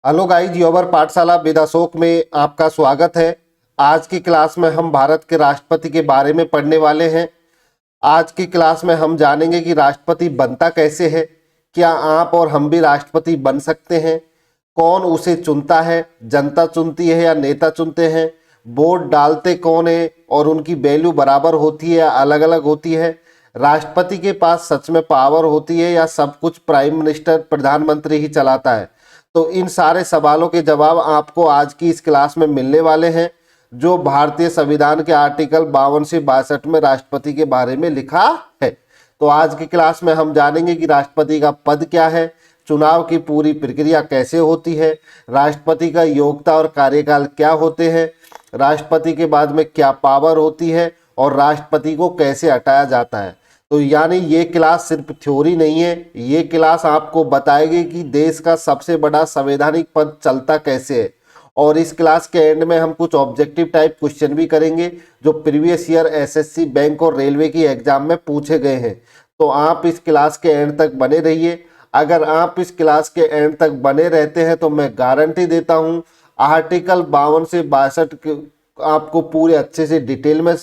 Hello guys, योवर पाठशाला बेदाशोक में आपका स्वागत है। आज की क्लास में हम भारत के राष्ट्रपति के बारे में पढ़ने वाले हैं। आज की क्लास में हम जानेंगे कि राष्ट्रपति बनता कैसे है, क्या आप और हम भी राष्ट्रपति बन सकते हैं, कौन उसे चुनता है, जनता चुनती है या नेता चुनते हैं, वोट डालते कौन है और उनकी वैल्यू बराबर होती है या अलग अलग होती है, राष्ट्रपति के पास सच में पावर होती है या सब कुछ प्राइम मिनिस्टर प्रधानमंत्री ही चलाता है। तो इन सारे सवालों के जवाब आपको आज की इस क्लास में मिलने वाले हैं, जो भारतीय संविधान के आर्टिकल 52 से 62 में राष्ट्रपति के बारे में लिखा है। तो आज की क्लास में हम जानेंगे कि राष्ट्रपति का पद क्या है, चुनाव की पूरी प्रक्रिया कैसे होती है, राष्ट्रपति का योग्यता और कार्यकाल क्या होते हैं, राष्ट्रपति के बाद में क्या पावर होती है और राष्ट्रपति को कैसे हटाया जाता है। तो यानी ये क्लास सिर्फ थ्योरी नहीं है, ये क्लास आपको बताएगी कि देश का सबसे बड़ा संवैधानिक पद चलता कैसे है। और इस क्लास के एंड में हम कुछ ऑब्जेक्टिव टाइप क्वेश्चन भी करेंगे जो प्रीवियस ईयर एसएससी, बैंक और रेलवे की एग्जाम में पूछे गए हैं। तो आप इस क्लास के एंड तक बने रहिए। अगर आप इस क्लास के एंड तक बने रहते हैं तो मैं गारंटी देता हूँ आर्टिकल 52 से 62 आपको पूरे अच्छे से डिटेल में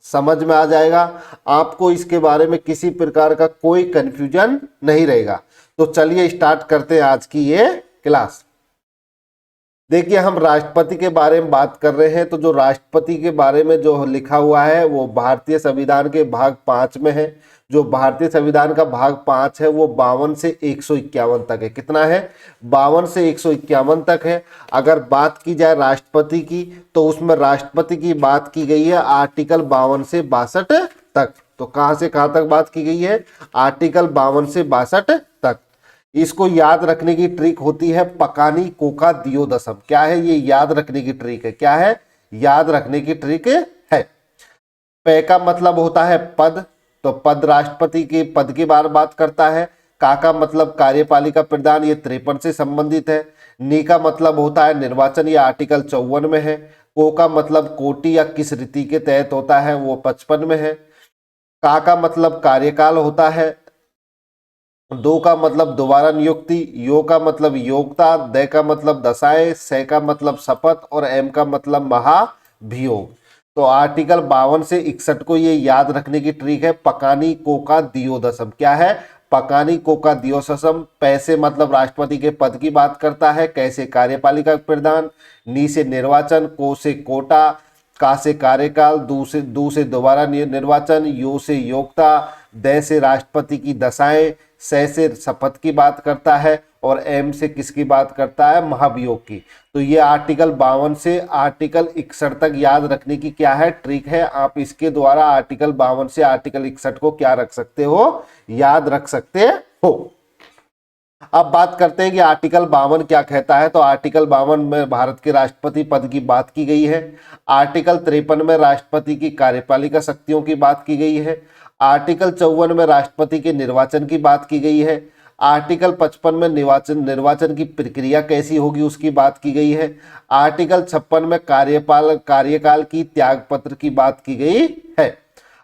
समझ में आ जाएगा। आपको इसके बारे में किसी प्रकार का कोई कंफ्यूजन नहीं रहेगा। तो चलिए स्टार्ट करते हैं आज की ये क्लास। देखिए, हम राष्ट्रपति के बारे में बात कर रहे हैं। तो जो राष्ट्रपति के बारे में जो लिखा हुआ है वो भारतीय संविधान के भाग 5 में है। जो भारतीय संविधान का भाग 5 है वो 52 से 151 तक है। कितना है? 52 से 151 तक है। अगर बात की जाए राष्ट्रपति की तो उसमें राष्ट्रपति की बात की गई है आर्टिकल 52 से 62 तक। तो कहां से कहां तक बात की गई है? आर्टिकल 52 से 62 तक। इसको याद रखने की ट्रिक होती है पकानी कोका दियोदशम। क्या है ये? याद रखने की ट्रिक है। क्या है? याद रखने की ट्रिक है। पे का मतलब होता है पद, तो पद राष्ट्रपति के पद की बात करता है। का का मतलब कार्यपालिका प्रधान, ये 53 से संबंधित है। नी का मतलब होता है निर्वाचन, ये आर्टिकल 54 में है। को का मतलब कोटि या किस रीति के तहत होता है, वो 55 में है। का मतलब कार्यकाल होता है। दो का मतलब दोबारा नियुक्ति, यो का मतलब योग्यता, द का मतलब दशाएं, से का मतलब शपथ और एम का मतलब महाभियोग। तो आर्टिकल 52 से 61 को ये याद रखने की ट्रिक है पकानी कोका दियोदशम। क्या है? पकानी कोका दियोदशम। पैसे मतलब राष्ट्रपति के पद की बात करता है। कैसे? कार्यपालिका प्रधान। नी से निर्वाचन, को से कोटा, का से कार्यकाल, दू से दोबारा निर्वाचन, यो से योग्यता, द से राष्ट्रपति की दशाएं, से शपथ की बात करता है और एम से किसकी बात करता है? महाभियोग की। तो ये आर्टिकल 52 से आर्टिकल 61 तक याद रखने की क्या है? ट्रिक है। आप इसके द्वारा आर्टिकल 52 से आर्टिकल 61 को क्या रख सकते हो? याद रख सकते हो। अब बात करते हैं कि आर्टिकल 52 क्या कहता है। तो आर्टिकल 52 में भारत के राष्ट्रपति पद की बात की गई है। आर्टिकल 53 में राष्ट्रपति की कार्यपालिका शक्तियों की बात की गई है। आर्टिकल 54 में राष्ट्रपति के निर्वाचन की बात की गई है। आर्टिकल 55 में निर्वाचन की प्रक्रिया कैसी होगी उसकी बात की गई है। आर्टिकल 56 में कार्यकाल की त्याग पत्र की बात की गई है।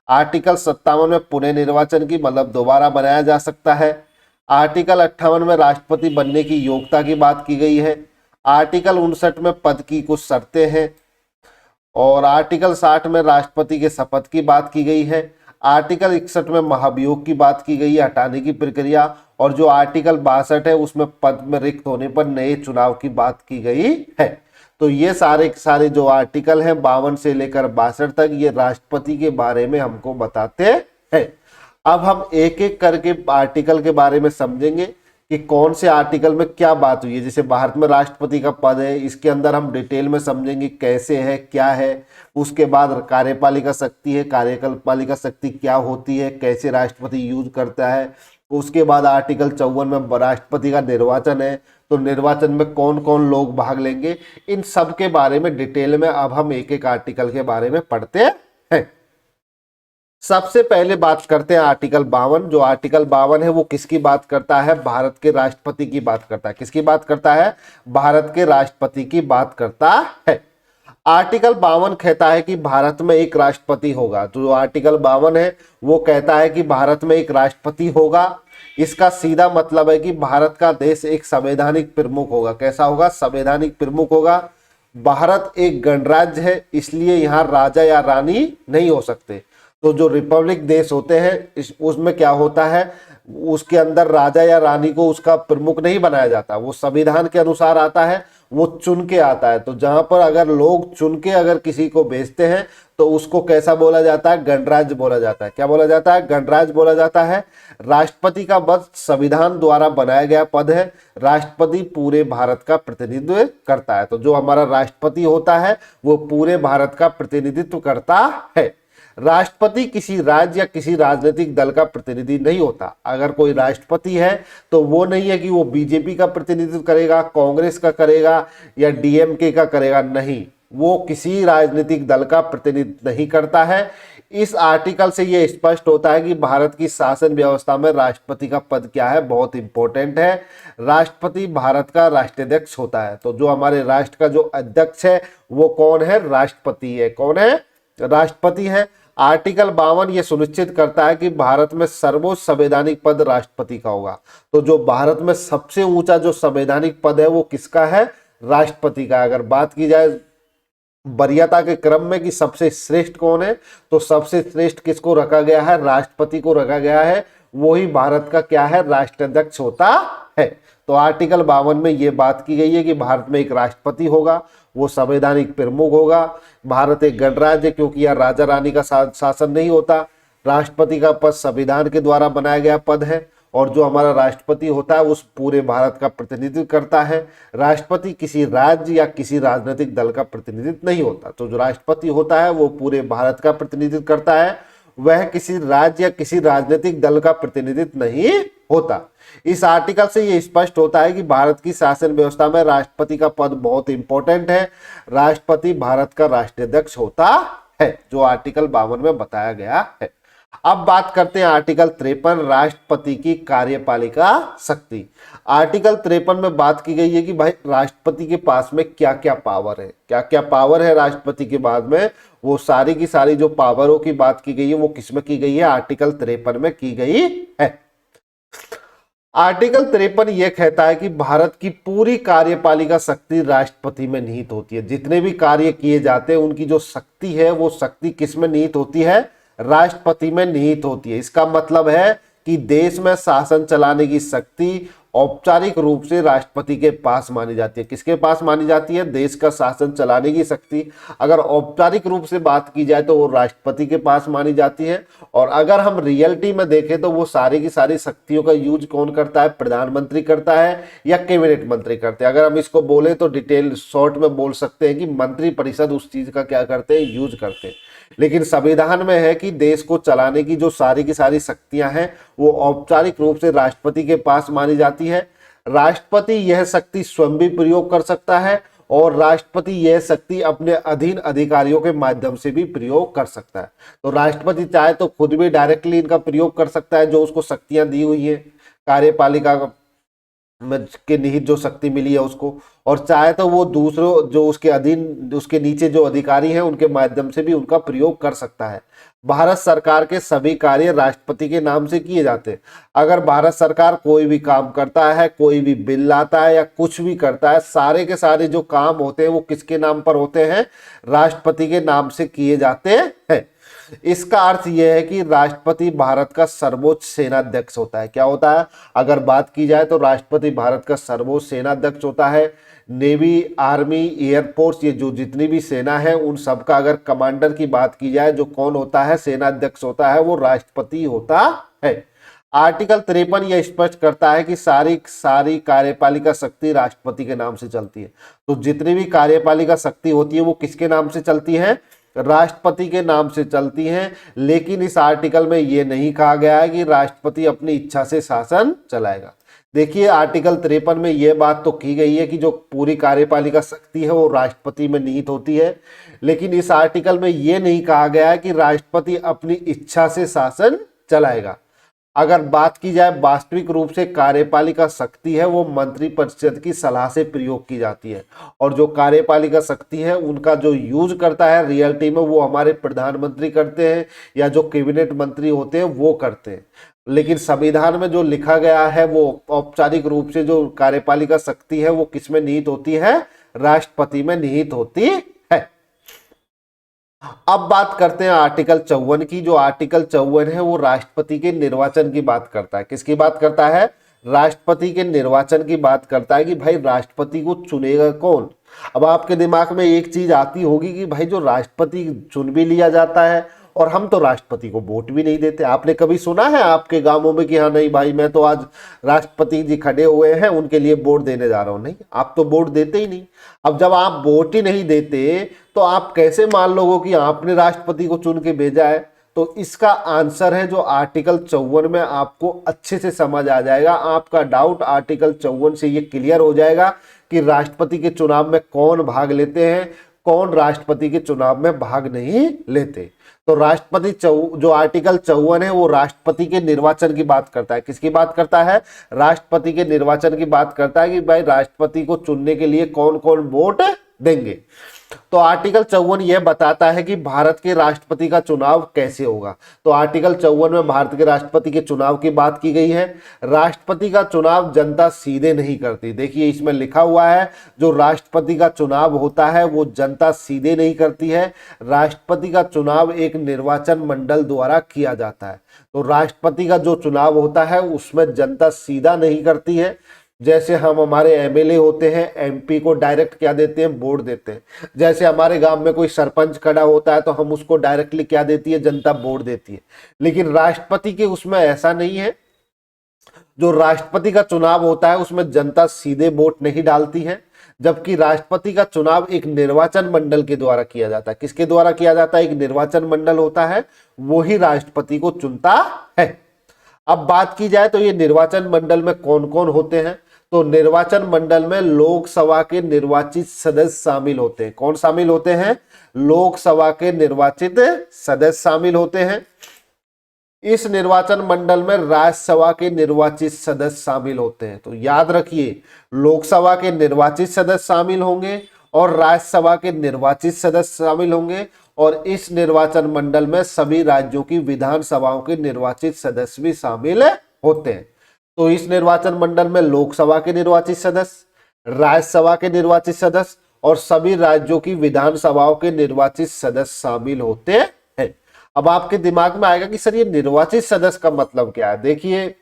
आर्टिकल 57 में पुनः निर्वाचन की मतलब दोबारा बनाया जा सकता है। आर्टिकल 58 में राष्ट्रपति बनने की योग्यता की बात की गई है। आर्टिकल 59 में पद की कुछ शर्तें हैं और आर्टिकल 60 में राष्ट्रपति के शपथ की बात की गई है। आर्टिकल 61 में महाभियोग की बात की गई है, हटाने की प्रक्रिया। और जो आर्टिकल 62 है उसमें पद में रिक्त होने पर नए चुनाव की बात की गई है। तो ये सारे जो आर्टिकल हैं 52 से लेकर 62 तक, ये राष्ट्रपति के बारे में हमको बताते हैं। अब हम एक एक करके आर्टिकल के बारे में समझेंगे कि कौन से आर्टिकल में क्या बात हुई है। जैसे भारत में राष्ट्रपति का पद है, इसके अंदर हम डिटेल में समझेंगे कैसे है, क्या है। उसके बाद कार्यपालिका शक्ति है, कार्यपालिका शक्ति क्या होती है, कैसे राष्ट्रपति यूज करता है। उसके बाद आर्टिकल 54 में राष्ट्रपति का निर्वाचन है, तो निर्वाचन में कौन कौन लोग भाग लेंगे, इन सब के बारे में डिटेल में अब हम एक एक आर्टिकल के बारे में पढ़ते हैं। सबसे पहले बात करते हैं आर्टिकल 52। जो आर्टिकल 52 है वो किसकी बात करता है? भारत के राष्ट्रपति की बात करता है। किसकी बात करता है? भारत के राष्ट्रपति की बात करता है। आर्टिकल 52 कहता है कि भारत में एक राष्ट्रपति होगा। जो आर्टिकल 52 है वो कहता है कि भारत में एक राष्ट्रपति होगा। इसका सीधा मतलब है कि भारत का देश एक संवैधानिक प्रमुख होगा। कैसा होगा? संवैधानिक प्रमुख होगा। भारत एक गणराज्य है, इसलिए यहाँ राजा या रानी नहीं हो सकते। तो जो रिपब्लिक देश होते हैं उसमें क्या होता है, उसके अंदर राजा या रानी को उसका प्रमुख नहीं बनाया जाता, वो संविधान के अनुसार आता है, वो चुन के आता है। तो जहां पर अगर लोग चुन के अगर किसी को भेजते हैं तो उसको कैसा बोला जाता है? गणराज्य बोला जाता है। क्या बोला जाता है? गणराज्य बोला जाता है। राष्ट्रपति का पद संविधान द्वारा बनाया गया पद है। राष्ट्रपति पूरे भारत का प्रतिनिधित्व करता है। तो जो हमारा राष्ट्रपति होता है वो पूरे भारत का प्रतिनिधित्व करता है। राष्ट्रपति किसी राज्य या किसी राजनीतिक दल का प्रतिनिधि नहीं होता। अगर कोई राष्ट्रपति है तो वो नहीं है कि वो बीजेपी का प्रतिनिधित्व करेगा, कांग्रेस का करेगा या डीएमके का करेगा, नहीं, वो किसी राजनीतिक दल का प्रतिनिधित्व नहीं करता है। इस आर्टिकल से ये स्पष्ट होता है कि भारत की शासन व्यवस्था में राष्ट्रपति का पद क्या है, बहुत इंपॉर्टेंट है। राष्ट्रपति भारत का राष्ट्राध्यक्ष होता है। तो जो हमारे राष्ट्र का जो अध्यक्ष है वो कौन है? राष्ट्रपति है। कौन है? राष्ट्रपति है। आर्टिकल 52 ये सुनिश्चित करता है कि भारत में सर्वोच्च संवैधानिक पद राष्ट्रपति का होगा। तो जो भारत में सबसे ऊंचा जो संवैधानिक पद है वो किसका है? राष्ट्रपति का। अगर बात की जाए वरीयता के क्रम में कि सबसे श्रेष्ठ कौन है, तो सबसे श्रेष्ठ किसको रखा गया है? राष्ट्रपति को रखा गया है। वही भारत का क्या है? राष्ट्राध्यक्ष होता है। तो आर्टिकल 52 में ये बात की गई है कि भारत में एक राष्ट्रपति होगा, वो संवैधानिक प्रमुख होगा। भारत एक गणराज्य, क्योंकि यहाँ राजा रानी का शासन नहीं होता। राष्ट्रपति का पद संविधान के द्वारा बनाया गया पद है और जो हमारा राष्ट्रपति होता है उस पूरे भारत का प्रतिनिधित्व करता है। राष्ट्रपति किसी राज्य या किसी राजनीतिक दल का प्रतिनिधित्व नहीं होता। तो जो राष्ट्रपति होता है वो पूरे भारत का प्रतिनिधित्व करता है, वह किसी राज्य या किसी राजनीतिक दल का प्रतिनिधित्व नहीं होता। इस आर्टिकल से यह स्पष्ट होता है कि भारत की शासन व्यवस्था में राष्ट्रपति का पद बहुत इंपॉर्टेंट है। राष्ट्रपति भारत का राष्ट्राध्यक्ष होता है, जो आर्टिकल 52 में बताया गया है। अब बात करते हैं आर्टिकल 53, राष्ट्रपति की कार्यपालिका शक्ति। आर्टिकल 53 में बात की गई है कि भाई राष्ट्रपति के पास में क्या क्या पावर है, क्या क्या पावर है राष्ट्रपति के बाद में। वो सारी की सारी जो पावरों की बात की गई है वो किसमें की गई है? आर्टिकल 53 में की गई है। आर्टिकल 53 यह कहता है कि भारत की पूरी कार्यपालिका शक्ति राष्ट्रपति में निहित होती है। जितने भी कार्य किए जाते हैं उनकी जो शक्ति है वो शक्ति किसमें निहित होती है? राष्ट्रपति में निहित होती है। इसका मतलब है कि देश में शासन चलाने की शक्ति औपचारिक रूप से राष्ट्रपति के पास मानी जाती है। किसके पास मानी जाती है? देश का शासन चलाने की शक्ति अगर औपचारिक रूप से बात की जाए तो वो राष्ट्रपति के पास मानी जाती है। और अगर हम रियलिटी में देखें तो वो सारी की सारी शक्तियों का यूज कौन करता है? प्रधानमंत्री करता है या कैबिनेट मंत्री करते हैं। अगर हम इसको बोले तो डिटेल शॉर्ट में बोल सकते हैं कि मंत्रिपरिषद उस चीज का क्या करते हैं? यूज करते हैं। लेकिन संविधान में है कि देश को चलाने की जो सारी की सारी शक्तियां हैं वो औपचारिक रूप से राष्ट्रपति के पास मानी जाती है। राष्ट्रपति यह शक्ति स्वयं भी प्रयोग कर सकता है और राष्ट्रपति यह शक्ति अपने अधीन अधिकारियों के माध्यम से भी प्रयोग कर सकता है। तो राष्ट्रपति चाहे तो खुद भी डायरेक्टली इनका प्रयोग कर सकता है, जो उसको शक्तियां दी हुई है कार्यपालिका के निहित जो शक्ति मिली है उसको, और चाहे तो वो दूसरों जो उसके अधीन उसके नीचे जो अधिकारी हैं उनके माध्यम से भी उनका प्रयोग कर सकता है। भारत सरकार के सभी कार्य राष्ट्रपति के नाम से किए जाते हैं। अगर भारत सरकार कोई भी काम करता है, कोई भी बिल लाता है या कुछ भी करता है, सारे के सारे जो काम होते हैं वो किसके नाम पर होते हैं? राष्ट्रपति के नाम से किए जाते हैं। इसका अर्थ यह है कि राष्ट्रपति भारत का सर्वोच्च सेनाध्यक्ष होता है। क्या होता है? अगर बात की जाए तो राष्ट्रपति भारत का सर्वोच्च सेनाध्यक्ष होता है। नेवी, आर्मी, एयरफोर्स, ये जो जितनी भी सेना है उन सबका अगर कमांडर की बात की जाए जो कौन होता है? सेनाध्यक्ष होता है, वो राष्ट्रपति होता है। आर्टिकल 53 यह स्पष्ट करता है कि सारी कार्यपालिका शक्ति राष्ट्रपति के नाम से चलती है। तो जितनी भी कार्यपालिका शक्ति होती है वो किसके नाम से चलती है? राष्ट्रपति के नाम से चलती हैं। लेकिन इस आर्टिकल में यह नहीं कहा गया है कि राष्ट्रपति अपनी इच्छा से शासन चलाएगा। देखिए आर्टिकल 53 में यह बात तो की गई है कि जो पूरी कार्यपालिका शक्ति है वो राष्ट्रपति में निहित होती है, लेकिन इस आर्टिकल में यह नहीं कहा गया है कि राष्ट्रपति अपनी इच्छा से शासन चलाएगा। अगर बात की जाए वास्तविक रूप से कार्यपालिका शक्ति है वो मंत्रिपरिषद की सलाह से प्रयोग की जाती है, और जो कार्यपालिका शक्ति है उनका जो यूज करता है रियलिटी में वो हमारे प्रधानमंत्री करते हैं या जो कैबिनेट मंत्री होते हैं वो करते हैं। लेकिन संविधान में जो लिखा गया है वो औपचारिक रूप से जो कार्यपालिका शक्ति है वो किसमें निहित होती है? राष्ट्रपति में निहित होती है। अब बात करते हैं आर्टिकल 54 की। जो आर्टिकल 54 है वो राष्ट्रपति के निर्वाचन की बात करता है। किसकी बात करता है? राष्ट्रपति के निर्वाचन की बात करता है कि भाई राष्ट्रपति को चुनेगा कौन। अब आपके दिमाग में एक चीज आती होगी कि भाई जो राष्ट्रपति चुन भी लिया जाता है और हम तो राष्ट्रपति को वोट भी नहीं देते। आपने कभी सुना है आपके गांवों में कि हाँ नहीं भाई मैं तो आज राष्ट्रपति जी खड़े हुए हैं उनके लिए वोट देने जा रहा हूं? नहीं, आप तो वोट देते ही नहीं। अब जब आप वोट ही नहीं देते तो आप कैसे मान लोगे कि आपने राष्ट्रपति को चुन के भेजा है? तो इसका आंसर है जो आर्टिकल 54 में आपको अच्छे से समझ आ जाएगा। आपका डाउट आर्टिकल 54 से ये क्लियर हो जाएगा कि राष्ट्रपति के चुनाव में कौन भाग लेते हैं, कौन राष्ट्रपति के चुनाव में भाग नहीं लेते। तो राष्ट्रपति जो आर्टिकल 54 है वो राष्ट्रपति के निर्वाचन की बात करता है। किसकी बात करता है? राष्ट्रपति के निर्वाचन की बात करता है कि भाई राष्ट्रपति को चुनने के लिए कौन कौन वोट देंगे। तो आर्टिकल 54 यह बताता है कि भारत के राष्ट्रपति का चुनाव कैसे होगा। तो आर्टिकल 54 में भारत के राष्ट्रपति के चुनाव की बात की गई है। राष्ट्रपति का चुनाव जनता सीधे नहीं करती। देखिए इसमें लिखा हुआ है जो राष्ट्रपति का चुनाव होता है वो जनता सीधे नहीं करती है। राष्ट्रपति का चुनाव एक निर्वाचन मंडल द्वारा किया जाता है। तो राष्ट्रपति का जो चुनाव होता है उसमें जनता सीधा नहीं करती है। जैसे हम हमारे एमएलए होते हैं, एमपी को डायरेक्ट क्या देते हैं? वोट देते हैं। जैसे हमारे गांव में कोई सरपंच खड़ा होता है तो हम उसको डायरेक्टली क्या देती है? जनता वोट देती है। लेकिन राष्ट्रपति के उसमें ऐसा नहीं है। जो राष्ट्रपति का चुनाव होता है उसमें जनता सीधे वोट नहीं डालती है, जबकि राष्ट्रपति का चुनाव एक निर्वाचन मंडल के द्वारा किया जाता है। किसके द्वारा किया जाता है? एक निर्वाचन मंडल होता है, वो ही राष्ट्रपति को चुनता है। अब बात की जाए तो ये निर्वाचन मंडल में कौन कौन होते हैं? तो निर्वाचन मंडल में लोकसभा के निर्वाचित सदस्य शामिल होते हैं। कौन शामिल होते हैं? लोकसभा के निर्वाचित सदस्य शामिल होते हैं। इस निर्वाचन मंडल में राज्यसभा के निर्वाचित सदस्य शामिल होते हैं। तो याद रखिए लोकसभा के निर्वाचित सदस्य शामिल होंगे और राज्यसभा के निर्वाचित सदस्य शामिल होंगे, और इस निर्वाचन मंडल में सभी राज्यों की विधानसभाओं के निर्वाचित सदस्य भी शामिल होते हैं। तो इस निर्वाचन मंडल में लोकसभा के निर्वाचित सदस्य, राज्यसभा के निर्वाचित सदस्य और सभी राज्यों की विधानसभाओं के निर्वाचित सदस्य शामिल होते हैं। अब आपके दिमाग में आएगा कि सर ये निर्वाचित सदस्य का मतलब क्या है? देखिए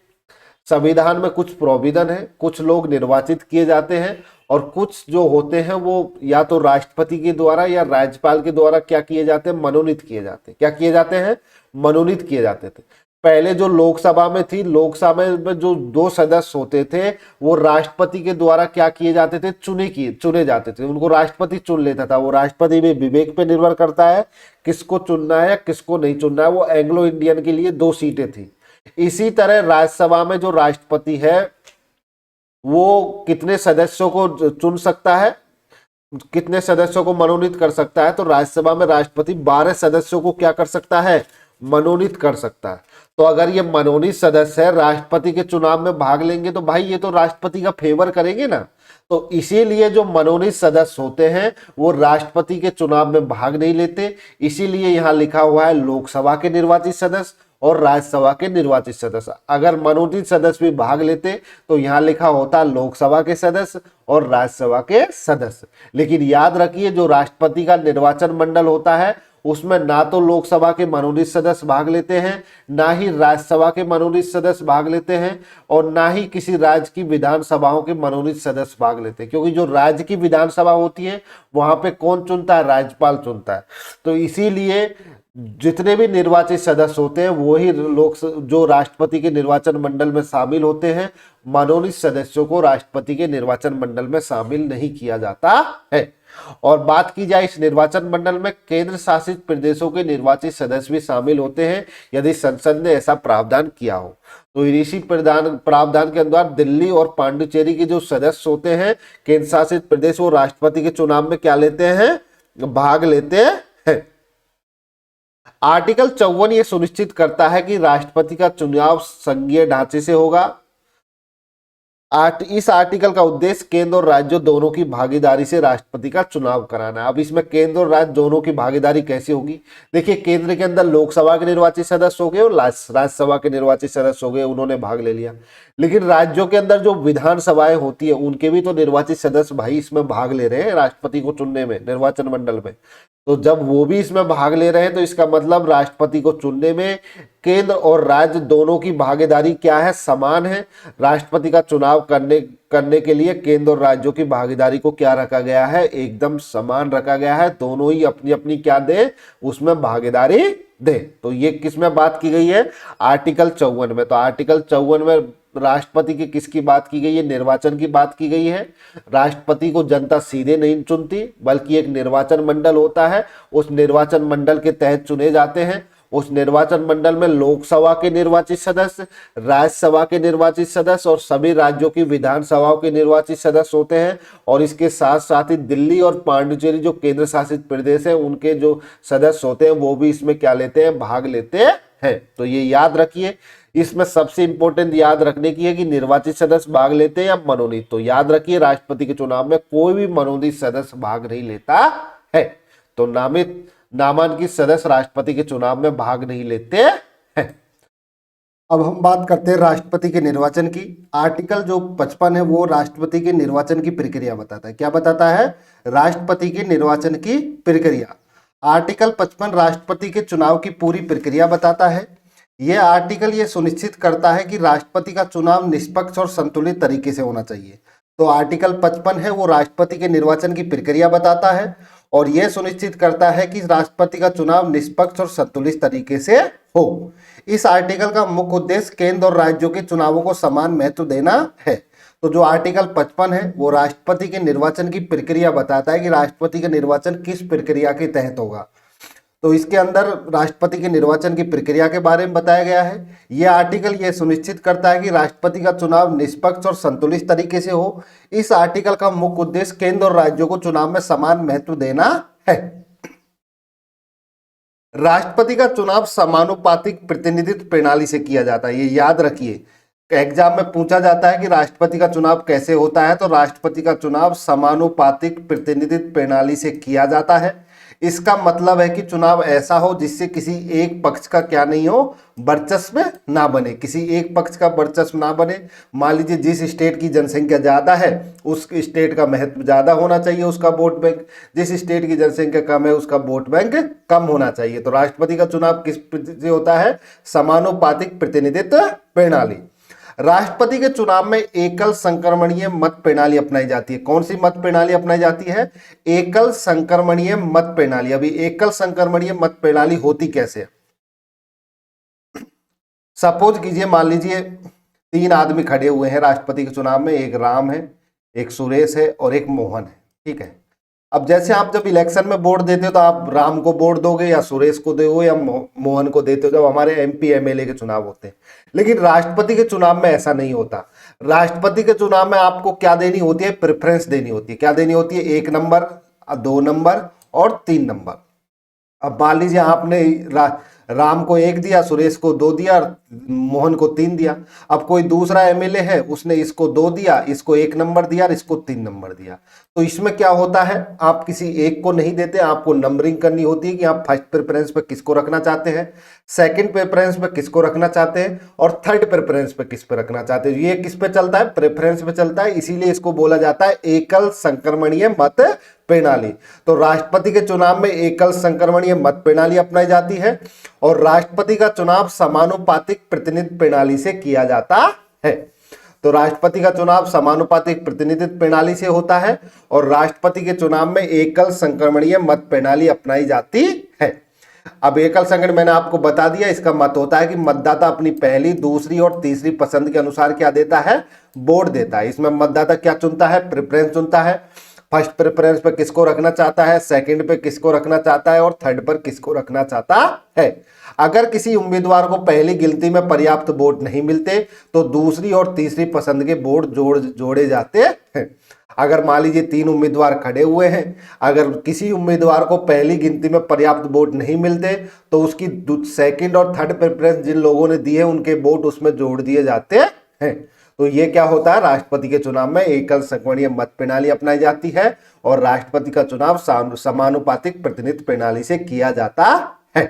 संविधान में कुछ प्रोविजन है, कुछ लोग निर्वाचित किए जाते हैं और कुछ जो होते हैं वो या तो राष्ट्रपति के द्वारा या राज्यपाल के द्वारा क्या किए जाते हैं? मनोनीत किए जाते हैं। क्या किए जाते हैं? मनोनीत किए जाते थे। पहले जो लोकसभा में थी, लोकसभा में जो 2 सदस्य होते थे वो राष्ट्रपति के द्वारा क्या किए जाते थे? चुने जाते थे। उनको राष्ट्रपति चुन लेता था। वो राष्ट्रपति में विवेक पे निर्भर करता है किसको चुनना है किसको नहीं चुनना है। वो एंग्लो इंडियन के लिए 2 सीटें थी। इसी तरह राज्यसभा में जो राष्ट्रपति है वो कितने सदस्यों को चुन सकता है, कितने सदस्यों को मनोनीत कर सकता है? तो राज्यसभा में राष्ट्रपति 12 सदस्यों को क्या कर सकता है? मनोनीत कर सकता है। तो अगर ये मनोनीत सदस्य है राष्ट्रपति के चुनाव में भाग लेंगे तो भाई ये तो राष्ट्रपति का फेवर करेंगे ना। तो इसीलिए जो मनोनीत सदस्य होते हैं वो राष्ट्रपति के चुनाव में भाग नहीं लेते। इसीलिए यहाँ लिखा हुआ है लोकसभा के निर्वाचित सदस्य और राज्यसभा के निर्वाचित सदस्य। अगर मनोनीत सदस्य भी भाग लेते तो यहाँ लिखा होता लोकसभा के सदस्य और राज्यसभा के सदस्य। लेकिन याद रखिए जो राष्ट्रपति का निर्वाचन मंडल होता है उसमें ना तो लोकसभा के मनोनीत सदस्य भाग लेते हैं, ना ही राज्यसभा के मनोनीत सदस्य भाग लेते हैं, और ना ही किसी राज्य की विधानसभाओं के मनोनीत सदस्य भाग लेते हैं। क्योंकि जो राज्य की विधानसभा होती है वहां पे कौन चुनता है? राज्यपाल चुनता है। तो इसीलिए जितने भी निर्वाचित सदस्य होते हैं वही जो राष्ट्रपति के निर्वाचन मंडल में शामिल होते हैं। मनोनीत सदस्यों को राष्ट्रपति के निर्वाचन मंडल में शामिल नहीं किया जाता है। और बात की जाए इस निर्वाचन मंडल में केंद्र शासित प्रदेशों के निर्वाचित सदस्य भी शामिल होते हैं यदि संसद ने ऐसा प्रावधान किया हो। तो इसी प्रावधान के अनुसार दिल्ली और पांडिचेरी के जो सदस्य होते हैं केंद्र शासित प्रदेश वो राष्ट्रपति के चुनाव में क्या लेते हैं? भाग लेते हैं। आर्टिकल 54 ये सुनिश्चित करता है कि राष्ट्रपति का चुनाव संघीय ढांचे से होगा। इस आर्टिकल का उद्देश्य केंद्र और राज्यों दोनों की भागीदारी से राष्ट्रपति का चुनाव कराना है। अब इसमें केंद्र और राज्य दोनों की भागीदारी कैसी होगी? देखिए, केंद्र के अंदर लोकसभा के निर्वाचित सदस्य हो गए और राज्यसभा के निर्वाचित सदस्य हो गए, उन्होंने भाग ले लिया। लेकिन राज्यों के अंदर जो विधानसभाएं होती है उनके भी तो निर्वाचित सदस्य भाई इसमें भाग ले रहे हैं राष्ट्रपति को चुनने में, निर्वाचन मंडल में। तो जब वो भी इसमें भाग ले रहे हैं तो इसका मतलब राष्ट्रपति को चुनने में केंद्र और राज्य दोनों की भागीदारी क्या है? समान है। राष्ट्रपति का चुनाव करने के लिए केंद्र और राज्यों की भागीदारी को क्या रखा गया है? एकदम समान रखा गया है। दोनों ही अपनी अपनी क्या दे, उसमें भागीदारी दे। तो ये किस में बात की गई है? आर्टिकल 54 में। तो आर्टिकल 54 में राष्ट्रपति की किसकी बात की गई है? निर्वाचन की बात की गई है। राष्ट्रपति को जनता सीधे नहीं चुनती, बल्कि एक निर्वाचन मंडल होता है, उस निर्वाचन मंडल के तहत चुने जाते हैं। उस निर्वाचन मंडल में लोकसभा के निर्वाचित सदस्य, राज्यसभा के निर्वाचित सदस्य और सभी राज्यों की विधानसभाओं के निर्वाचित सदस्य होते हैं। और इसके साथ साथ ही दिल्ली और पांडिचेरी जो केंद्र शासित प्रदेश है उनके जो सदस्य होते हैं वो भी इसमें क्या लेते हैं? भाग लेते हैं। तो ये याद रखिए। इसमें सबसे इंपॉर्टेंट याद रखने की है कि निर्वाचित सदस्य भाग लेते हैं या मनोनीत। तो याद रखिए, राष्ट्रपति के चुनाव में कोई भी मनोनीत सदस्य भाग नहीं लेता है। तो नामांकित सदस्य राष्ट्रपति के चुनाव में भाग नहीं लेते हैं। अब हम बात करते हैं राष्ट्रपति के निर्वाचन की। आर्टिकल जो 55 है वो राष्ट्रपति के निर्वाचन की प्रक्रिया बताता है। क्या बताता है? राष्ट्रपति के निर्वाचन की प्रक्रिया। आर्टिकल 55 राष्ट्रपति के चुनाव की पूरी प्रक्रिया बताता है। यह आर्टिकल ये सुनिश्चित करता है कि राष्ट्रपति का चुनाव निष्पक्ष और संतुलित तरीके से होना चाहिए। तो आर्टिकल 55 है वो राष्ट्रपति के निर्वाचन की प्रक्रिया बताता है और यह सुनिश्चित करता है कि राष्ट्रपति का चुनाव निष्पक्ष और संतुलित तरीके से हो। इस आर्टिकल का मुख्य उद्देश्य केंद्र और राज्यों के चुनावों को समान महत्व देना है। तो जो आर्टिकल 55 है वो राष्ट्रपति के निर्वाचन की प्रक्रिया बताता है कि राष्ट्रपति का निर्वाचन किस प्रक्रिया के तहत होगा। तो इसके अंदर राष्ट्रपति के निर्वाचन की प्रक्रिया के बारे में बताया गया है। यह आर्टिकल यह सुनिश्चित करता है कि राष्ट्रपति का चुनाव निष्पक्ष और संतुलित तरीके से हो। इस आर्टिकल का मुख्य उद्देश्य केंद्र और राज्यों को चुनाव में समान महत्व देना है। राष्ट्रपति का चुनाव समानुपातिक प्रतिनिधित्व प्रणाली से किया जाता है। ये याद रखिए, एग्जाम में पूछा जाता है कि राष्ट्रपति का चुनाव कैसे होता है। तो राष्ट्रपति का चुनाव समानुपातिक प्रतिनिधित्व प्रणाली से किया जाता है। इसका मतलब है कि चुनाव ऐसा हो जिससे किसी एक पक्ष का क्या नहीं हो? वर्चस्व ना बने, किसी एक पक्ष का वर्चस्व ना बने। मान लीजिए जिस स्टेट की जनसंख्या ज्यादा है उस स्टेट का महत्व ज्यादा होना चाहिए, उसका वोट बैंक। जिस स्टेट की जनसंख्या कम है उसका वोट बैंक कम होना चाहिए। तो राष्ट्रपति का चुनाव किस से होता है? समानुपातिक प्रतिनिधित्व प्रणाली। राष्ट्रपति के चुनाव में एकल संक्रमणीय मत प्रणाली अपनाई जाती है। कौन सी मत प्रणाली अपनाई जाती है? एकल संक्रमणीय मत प्रणाली। अभी एकल संक्रमणीय मत प्रणाली होती कैसे? सपोज कीजिए, मान लीजिए 3 आदमी खड़े हुए हैं राष्ट्रपति के चुनाव में। एक राम है, एक सुरेश है और एक मोहन है। ठीक है। अब जैसे आप जब इलेक्शन में वोट देते हो तो आप राम को वोट दोगे या सुरेश को दोगे या मोहन को देते हो, जब हमारे एमपी एमएलए के चुनाव होते हैं। लेकिन राष्ट्रपति के चुनाव में ऐसा नहीं होता। राष्ट्रपति के चुनाव में आपको क्या देनी होती है? प्रेफरेंस देनी होती है। क्या देनी होती है? 1 नंबर, 2 नंबर और 3 नंबर। अब मान लीजिए आपने राम को 1 दिया, सुरेश को 2 दिया, मोहन को 3 दिया। अब कोई दूसरा एमएलए है, उसने इसको 2 दिया, इसको 1 नंबर दिया और इसको 3 नंबर दिया। तो इसमें क्या होता है? आप किसी एक को नहीं देते, आपको नंबरिंग करनी होती है कि आप फर्स्ट प्रेफरेंस पे किसको रखना चाहते हैं, सेकंड प्रेफरेंस पे किसको रखना चाहते हैं और थर्ड प्रेफरेंस पे किस पे रखना चाहते हैं। ये किस पे चलता है? प्रेफरेंस पे चलता है। इसीलिए इसको बोला जाता है एकल संक्रमणीय मत प्रणाली। तो राष्ट्रपति के चुनाव में एकल संक्रमणीय मत प्रणाली अपनाई जाती है और राष्ट्रपति का चुनाव समानुपातिक प्रतिनिधित्व प्रणाली से किया जाता है। तो राष्ट्रपति का चुनाव समानुपातिक प्रतिनिधित्व प्रणाली से होता है और राष्ट्रपति के चुनाव में एकल संक्रमणीय मत प्रणाली अपनाई जाती है। अब एकल संक्रमण मैंने आपको बता दिया, इसका मत होता है कि मतदाता अपनी पहली, दूसरी और तीसरी पसंद के अनुसार क्या देता है? वोट देता है। इसमें मतदाता क्या चुनता है? प्रेफरेंस चुनता है। फर्स्ट प्रेफरेंस पे किसको रखना चाहता है, सेकंड पे किसको रखना चाहता है और थर्ड पर किसको रखना चाहता है। अगर किसी उम्मीदवार को पहली गिनती में पर्याप्त वोट नहीं मिलते तो दूसरी और तीसरी पसंद के वोट जोड़े जाते हैं। अगर मान लीजिए 3 उम्मीदवार खड़े हुए हैं, अगर किसी उम्मीदवार को पहली गिनती में पर्याप्त वोट नहीं मिलते तो उसकी सेकंड और थर्ड प्रेफरेंस जिन लोगों ने दी है उनके वोट उसमें जोड़ दिए जाते हैं। तो ये क्या होता है, राष्ट्रपति के चुनाव में एकल संगणीय मत प्रणाली अपनाई जाती है और राष्ट्रपति का चुनाव समानुपातिक प्रतिनिधित्व प्रणाली से किया जाता है।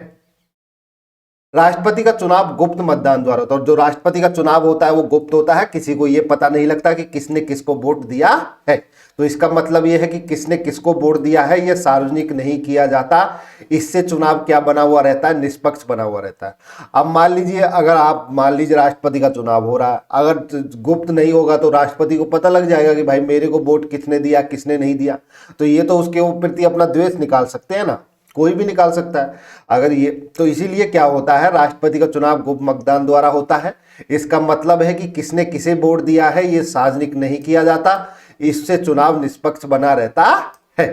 राष्ट्रपति का चुनाव गुप्त मतदान द्वारा होता है और जो राष्ट्रपति का चुनाव होता है वो गुप्त होता है, किसी को ये पता नहीं लगता कि किसने किसको वोट दिया है। तो इसका मतलब ये है कि किसने किसको वोट दिया है ये सार्वजनिक नहीं किया जाता। इससे चुनाव क्या बना हुआ रहता है, निष्पक्ष बना हुआ रहता है। अब मान लीजिए अगर आप मान लीजिए राष्ट्रपति का चुनाव हो रहा है, अगर गुप्त नहीं होगा तो राष्ट्रपति को पता लग जाएगा कि भाई मेरे को वोट किसने दिया किसने नहीं दिया, तो ये तो उसके प्रति अपना द्वेष निकाल सकते हैं ना, कोई भी निकाल सकता है अगर ये। तो इसीलिए क्या होता है, राष्ट्रपति का चुनाव गुप्त मतदान द्वारा होता है। इसका मतलब है कि किसने किसे वोट दिया है ये सार्वजनिक नहीं किया जाता, इससे चुनाव निष्पक्ष बना रहता है।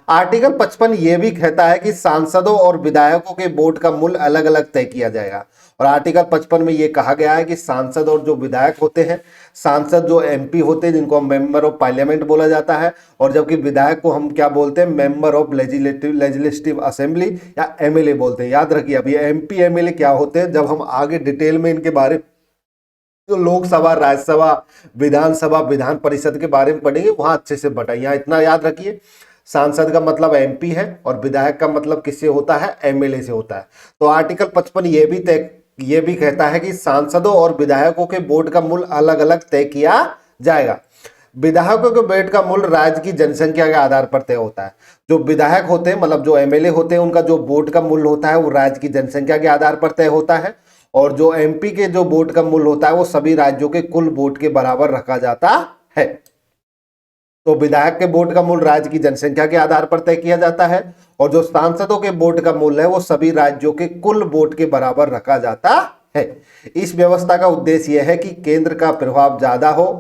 आर्टिकल 55 ये भी कहता है कि सांसदों और विधायकों के वोट का मूल्य अलग अलग तय किया जाएगा। और आर्टिकल 55 में ये कहा गया है कि सांसद और जो विधायक होते हैं, सांसद जो एमपी होते हैं जिनको मेंबर ऑफ पार्लियामेंट बोला जाता है, और जबकि विधायक को हम क्या बोलते हैं, मेंबर ऑफ लेजिस्लेटिव असेंबली या एमएलए बोलते हैं। याद रखिए अब ये एमपी एमएलए क्या होते हैं, जब हम आगे डिटेल में इनके बारे जो लोकसभा राज्यसभा विधानसभा विधान परिषद के बारे में पढ़ेंगे वहां अच्छे से बताइए। यहाँ इतना याद रखिए, सांसद का मतलब एमपी है और विधायक का मतलब किससे होता है, एमएलए से होता है। तो आर्टिकल 55 ये भी कहता है कि सांसदों और विधायकों के वोट का मूल्य अलग अलग तय किया जाएगा। विधायकों के वोट का मूल्य राज्य की जनसंख्या के आधार पर तय होता है। जो विधायक होते हैं मतलब जो एमएलए होते हैं उनका जो वोट का मूल्य होता है वो राज्य की जनसंख्या के आधार पर तय होता है, और जो एमपी के जो वोट का मूल्य होता है वो सभी राज्यों के कुल वोट के बराबर रखा जाता है। तो विधायक के वोट का मूल्य राज्य की जनसंख्या के आधार पर तय किया जाता है, और जो सांसदों के वोट का मूल्य है वो सभी राज्यों के कुल वोट के बराबर रखा जाता है। इस व्यवस्था का उद्देश्य यह है कि केंद्र का प्रभाव ज्यादा हो,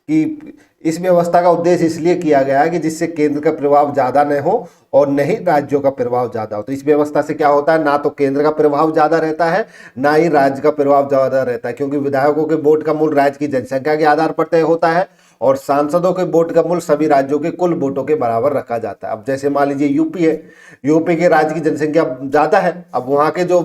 कि इस व्यवस्था का उद्देश्य इसलिए किया गया है कि जिससे केंद्र का प्रभाव ज्यादा न हो और न ही राज्यों का प्रभाव ज्यादा हो। तो इस व्यवस्था से क्या होता है, ना तो केंद्र का प्रभाव ज्यादा रहता है ना ही राज्य का प्रभाव ज्यादा रहता है, क्योंकि विधायकों के वोट का मूल्य राज्य की जनसंख्या के आधार पर तय होता है और सांसदों के वोट का मूल्य सभी राज्यों के कुल वोटों के बराबर रखा जाता है। अब जैसे मान लीजिए यूपी है, यूपी के राज्य की जनसंख्या ज्यादा है, अब वहां के जो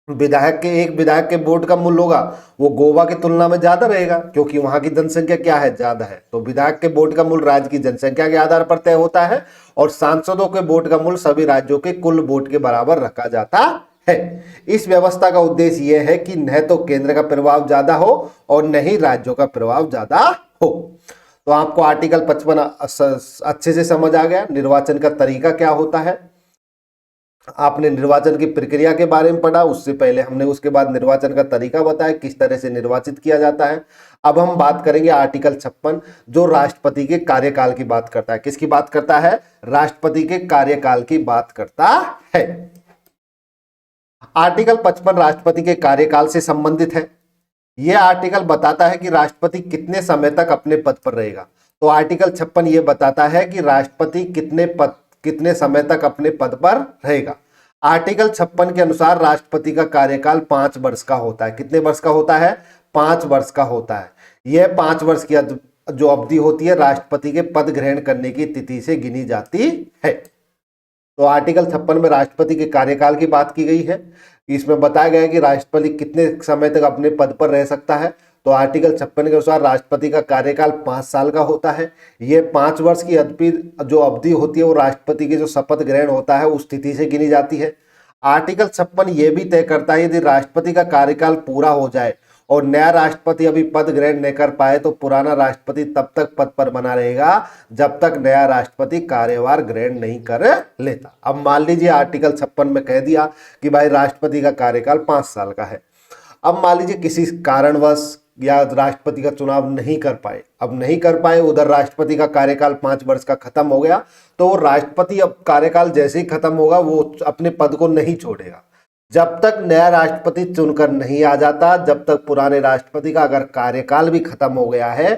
एक विधायक के वोट का मूल्य होगा वो गोवा की तुलना में ज्यादा रहेगा, क्योंकि वहां की जनसंख्या क्या है, ज्यादा है। तो विधायक के वोट का मूल्य राज्य की जनसंख्या के आधार पर तय होता है और सांसदों के वोट का मूल्य सभी राज्यों के कुल वोट के बराबर रखा जाता है। इस व्यवस्था का उद्देश्य यह है कि न तो केंद्र का प्रभाव ज्यादा हो और न ही राज्यों का प्रभाव ज्यादा हो। तो आपको आर्टिकल 55 अच्छे से समझ आ गया। निर्वाचन का तरीका क्या होता है, आपने निर्वाचन की प्रक्रिया के बारे में पढ़ा, उससे पहले हमने उसके बाद निर्वाचन का तरीका बताया किस तरह से निर्वाचित किया जाता है। अब हम बात करेंगे आर्टिकल 56 जो राष्ट्रपति के कार्यकाल की बात करता है। किसकी बात करता है, राष्ट्रपति के कार्यकाल की बात करता है। आर्टिकल 55 राष्ट्रपति के कार्यकाल से संबंधित है। यह आर्टिकल बताता है कि राष्ट्रपति कितने समय तक अपने पद पर रहेगा। तो आर्टिकल 56 यह बताता है कि राष्ट्रपति कितने समय तक अपने पद पर रहेगा। आर्टिकल 56 के अनुसार राष्ट्रपति का कार्यकाल 5 वर्ष का होता है। कितने वर्ष का होता है, 5 वर्ष का होता है। यह 5 वर्ष की जो अवधि होती है राष्ट्रपति के पद ग्रहण करने की तिथि से गिनी जाती है। तो आर्टिकल 56 में राष्ट्रपति के कार्यकाल की बात की गई है। इसमें बताया गया है कि राष्ट्रपति कितने समय तक अपने पद पर रह सकता है। तो आर्टिकल 56 के अनुसार राष्ट्रपति का कार्यकाल 5 साल का होता है। यह 5 वर्ष की जो अवधि होती है वो राष्ट्रपति के जो शपथ ग्रहण होता है उस तिथि से गिनी जाती है। आर्टिकल 56 ये भी तय करता है यदि राष्ट्रपति का कार्यकाल पूरा हो जाए और नया राष्ट्रपति अभी पद ग्रहण नहीं कर पाए तो पुराना राष्ट्रपति तब तक पद पर बना रहेगा जब तक नया राष्ट्रपति कार्यभार ग्रहण नहीं कर लेता। अब मान लीजिए आर्टिकल 56 में कह दिया कि भाई राष्ट्रपति का कार्यकाल 5 साल का है। अब मान लीजिए किसी कारणवश या राष्ट्रपति का चुनाव नहीं कर पाए, अब नहीं कर पाए, उधर राष्ट्रपति का कार्यकाल 5 वर्ष का खत्म हो गया, तो वो राष्ट्रपति अब कार्यकाल जैसे ही खत्म होगा वो अपने पद को नहीं छोड़ेगा जब तक नया राष्ट्रपति चुनकर नहीं आ जाता। जब तक पुराने राष्ट्रपति का अगर कार्यकाल भी खत्म हो गया है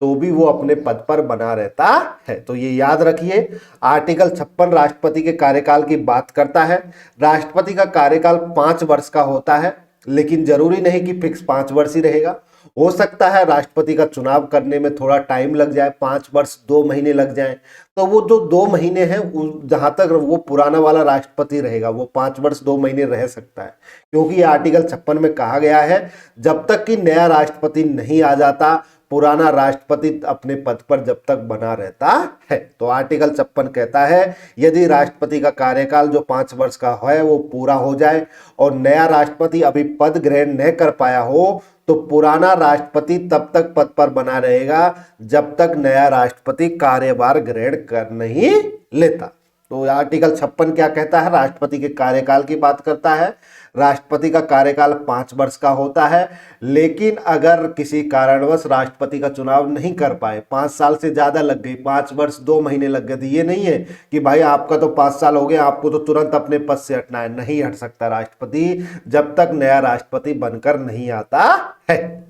तो भी वो अपने पद पर बना रहता है। तो ये याद रखिए, आर्टिकल 56 राष्ट्रपति के कार्यकाल की बात करता है। राष्ट्रपति का कार्यकाल 5 वर्ष का होता है, लेकिन जरूरी नहीं कि फिक्स 5 वर्ष ही रहेगा। हो सकता है राष्ट्रपति का चुनाव करने में थोड़ा टाइम लग जाए, 5 वर्ष 2 महीने लग जाए, तो वो जो 2 महीने हैं जहां तक वो पुराना वाला राष्ट्रपति रहेगा वो 5 वर्ष 2 महीने रह सकता है, क्योंकि ये आर्टिकल 56 में कहा गया है जब तक कि नया राष्ट्रपति नहीं आ जाता पुराना राष्ट्रपति अपने पद पर जब तक बना रहता है। तो आर्टिकल 56 कहता है यदि राष्ट्रपति का कार्यकाल जो 5 वर्ष का है वो पूरा हो जाए और नया राष्ट्रपति अभी पद ग्रहण न कर पाया हो तो पुराना राष्ट्रपति तब तक पद पर बना रहेगा जब तक नया राष्ट्रपति कार्यभार ग्रहण कर नहीं लेता। तो आर्टिकल 56 क्या कहता है, राष्ट्रपति के कार्यकाल की बात करता है। राष्ट्रपति का कार्यकाल 5 वर्ष का होता है, लेकिन अगर किसी कारणवश राष्ट्रपति का चुनाव नहीं कर पाए, 5 साल से ज्यादा लग गई, 5 वर्ष 2 महीने लग गए, तो ये नहीं है कि भाई आपका तो 5 साल हो गए आपको तो तुरंत अपने पद से हटना है, नहीं हट सकता राष्ट्रपति जब तक नया राष्ट्रपति बनकर नहीं आता है।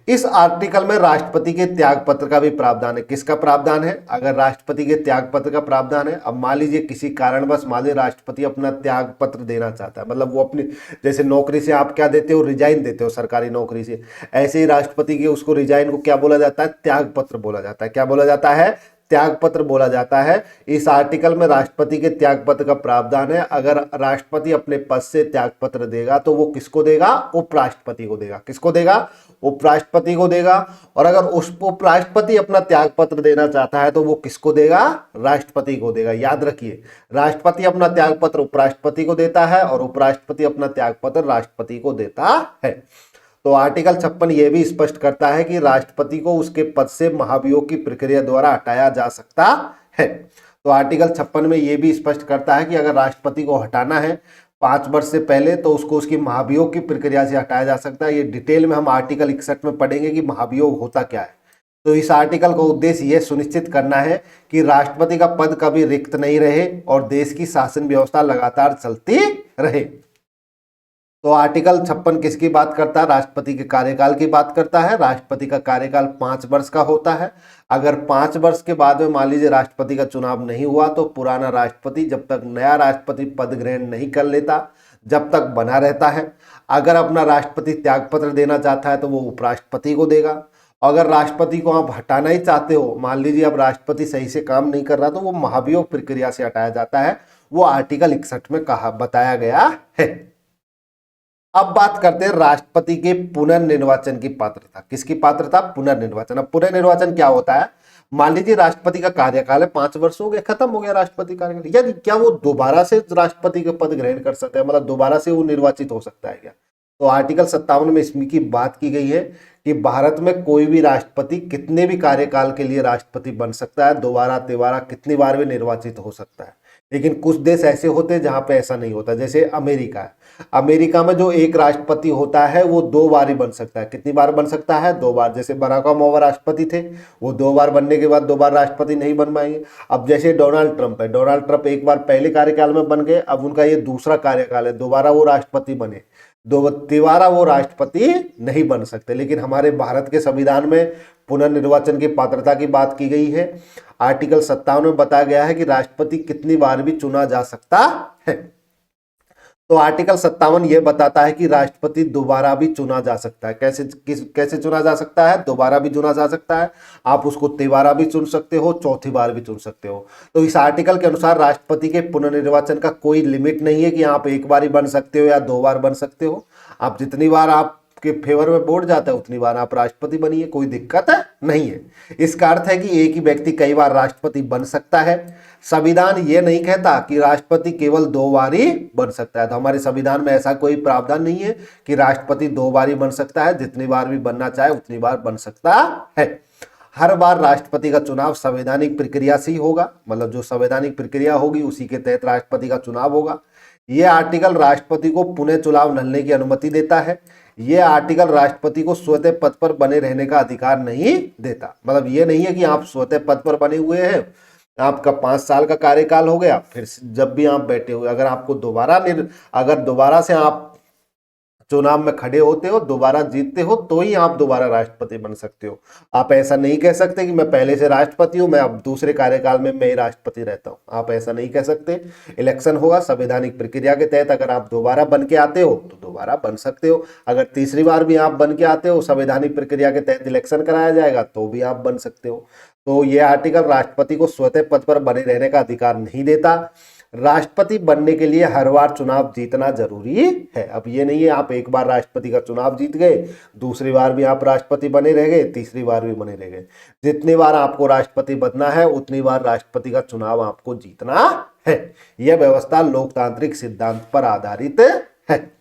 इस आर्टिकल में राष्ट्रपति के त्याग पत्र का भी प्रावधान है। किसका प्रावधान है, अगर राष्ट्रपति के त्याग पत्र का प्रावधान है। अब मान लीजिए किसी कारणवश मान लीजिए राष्ट्रपति अपना त्याग पत्र देना चाहता है, मतलब वो अपनी जैसे नौकरी से आप क्या देते हो, रिजाइन देते हो सरकारी नौकरी से, ऐसे ही राष्ट्रपति के उसको रिजाइन को क्या बोला जाता है, त्याग पत्र बोला जाता है। क्या बोला जाता है, त्याग पत्र बोला जाता है। इस आर्टिकल में राष्ट्रपति के त्याग पत्र का प्रावधान है। अगर राष्ट्रपति अपने पद से त्याग पत्र देगा तो वो किसको देगा, उपराष्ट्रपति को देगा। किसको देगा, उपराष्ट्रपति को देगा। और अगर उस उपराष्ट्रपति अपना त्याग पत्र देना चाहता है तो वो किसको देगा, राष्ट्रपति को देगा। याद रखिए, राष्ट्रपति अपना त्याग पत्र उपराष्ट्रपति को देता है और उपराष्ट्रपति अपना त्याग पत्र राष्ट्रपति को देता है। तो आर्टिकल 56 यह भी स्पष्ट करता है कि राष्ट्रपति को उसके पद से महाभियोग की प्रक्रिया द्वारा हटाया जा सकता है। तो आर्टिकल 56 में यह भी स्पष्ट करता है कि अगर राष्ट्रपति को हटाना है 5 वर्ष से पहले तो उसको उसकी महाभियोग की प्रक्रिया से हटाया जा सकता है। ये डिटेल में हम आर्टिकल 61 में पढ़ेंगे कि महाभियोग होता क्या है। तो इस आर्टिकल का उद्देश्य यह सुनिश्चित करना है कि राष्ट्रपति का पद कभी रिक्त नहीं रहे और देश की शासन व्यवस्था लगातार चलती रहे। तो आर्टिकल 56 किसकी बात करता है, राष्ट्रपति के कार्यकाल की बात करता है। राष्ट्रपति का कार्यकाल 5 वर्ष का होता है। अगर 5 वर्ष के बाद में मान लीजिए राष्ट्रपति का चुनाव नहीं हुआ तो पुराना राष्ट्रपति जब तक नया राष्ट्रपति पद ग्रहण नहीं कर लेता जब तक बना रहता है। अगर अपना राष्ट्रपति त्यागपत्र देना चाहता है तो वो उपराष्ट्रपति को देगा। अगर राष्ट्रपति को आप हटाना ही चाहते हो, मान लीजिए अब राष्ट्रपति सही से काम नहीं कर रहा, तो वो महाभियोग प्रक्रिया से हटाया जाता है। वो आर्टिकल 61 में कहा बताया गया है। अब बात करते हैं राष्ट्रपति के पुनर्निर्वाचन की पात्रता। किसकी पात्रता, पुनर्निर्वाचन। अब पुनर्निर्वाचन क्या होता है, मान लीजिए राष्ट्रपति का कार्यकाल है 5 वर्ष हो गए, खत्म हो गया राष्ट्रपति कार्यकाल, यदि क्या वो दोबारा से राष्ट्रपति के पद ग्रहण कर सकते हैं, मतलब दोबारा से वो निर्वाचित हो सकता है क्या। तो आर्टिकल 57 में इसमें की बात की गई है कि भारत में कोई भी राष्ट्रपति कितने भी कार्यकाल के लिए राष्ट्रपति बन सकता है, दोबारा तिबारा कितनी बार भी निर्वाचित हो सकता है। लेकिन कुछ देश ऐसे होते हैं जहां पे ऐसा नहीं होता, जैसे अमेरिका है। अमेरिका में जो एक राष्ट्रपति होता है वो 2 बार ही बन सकता है। कितनी बार बन सकता है, 2 बार। जैसे बराक ओबामा राष्ट्रपति थे, वो 2 बार बनने के बाद 2 बार राष्ट्रपति नहीं बन पाएंगे। अब जैसे डोनाल्ड ट्रंप है, डोनाल्ड ट्रंप एक बार पहले कार्यकाल में बन गए, अब उनका ये दूसरा कार्यकाल है, दोबारा वो राष्ट्रपति बने, तिबारा वो राष्ट्रपति नहीं बन सकते। लेकिन हमारे भारत के संविधान में पुनर्निर्वाचन की पात्रता की बात की गई है। आर्टिकल 57 में बताया गया है कि राष्ट्रपति कितनी बार भी चुना जा सकता है। तो आर्टिकल 57 यह बताता है कि राष्ट्रपति दोबारा भी चुना जा सकता है। कैसे चुना जा सकता है, दोबारा भी चुना जा सकता है। आप उसको तिबारा भी चुन सकते हो, चौथी बार भी चुन सकते हो। तो इस आर्टिकल के अनुसार राष्ट्रपति के पुनर्निर्वाचन का कोई लिमिट नहीं है कि आप एक बार ही बन सकते हो या 2 बार बन सकते हो। आप जितनी बार आपके फेवर में वोट जाता है उतनी बार आप राष्ट्रपति बनिए, कोई दिक्कत नहीं है। इसका अर्थ है कि एक ही व्यक्ति कई बार राष्ट्रपति बन सकता है। संविधान ये नहीं कहता कि राष्ट्रपति केवल 2 बार ही बन सकता है। तो हमारे संविधान में ऐसा कोई प्रावधान नहीं है कि राष्ट्रपति 2 बार ही बन सकता है, जितनी बार भी बनना चाहे उतनी बार बन सकता है। हर बार राष्ट्रपति का चुनाव संवैधानिक प्रक्रिया से ही होगा, मतलब जो संवैधानिक प्रक्रिया होगी उसी के तहत राष्ट्रपति का चुनाव होगा। यह आर्टिकल राष्ट्रपति को पुनः चुनाव लड़ने की अनुमति देता है। यह आर्टिकल राष्ट्रपति को स्वतः पद पर बने रहने का अधिकार नहीं देता। मतलब ये नहीं है कि आप स्वतः पद पर बने हुए हैं, आपका 5 साल का कार्यकाल हो गया, फिर जब भी आप बैठे हुए, अगर आपको अगर दोबारा से आप चुनाव में खड़े होते हो, दोबारा जीतते हो, तो ही आप दोबारा राष्ट्रपति बन सकते हो। आप ऐसा नहीं कह सकते कि मैं पहले से राष्ट्रपति हूं, मैं अब दूसरे कार्यकाल में मैं ही राष्ट्रपति रहता हूं। आप ऐसा नहीं कह सकते। इलेक्शन होगा संवैधानिक प्रक्रिया के तहत, अगर आप दोबारा बन के आते हो तो दोबारा बन सकते हो। अगर तीसरी बार भी आप बन के आते हो, संवैधानिक प्रक्रिया के तहत इलेक्शन कराया जाएगा तो भी आप बन सकते हो। तो ये आर्टिकल राष्ट्रपति को स्वतः पद पर बने रहने का अधिकार नहीं देता। राष्ट्रपति बनने के लिए हर बार चुनाव जीतना जरूरी है। अब ये नहीं है आप एक बार राष्ट्रपति का चुनाव जीत गए, दूसरी बार भी आप राष्ट्रपति बने रह गए, तीसरी बार भी बने रह गए। जितनी बार आपको राष्ट्रपति बनना है उतनी बार राष्ट्रपति का चुनाव आपको जीतना है। यह व्यवस्था लोकतांत्रिक सिद्धांत पर आधारित है।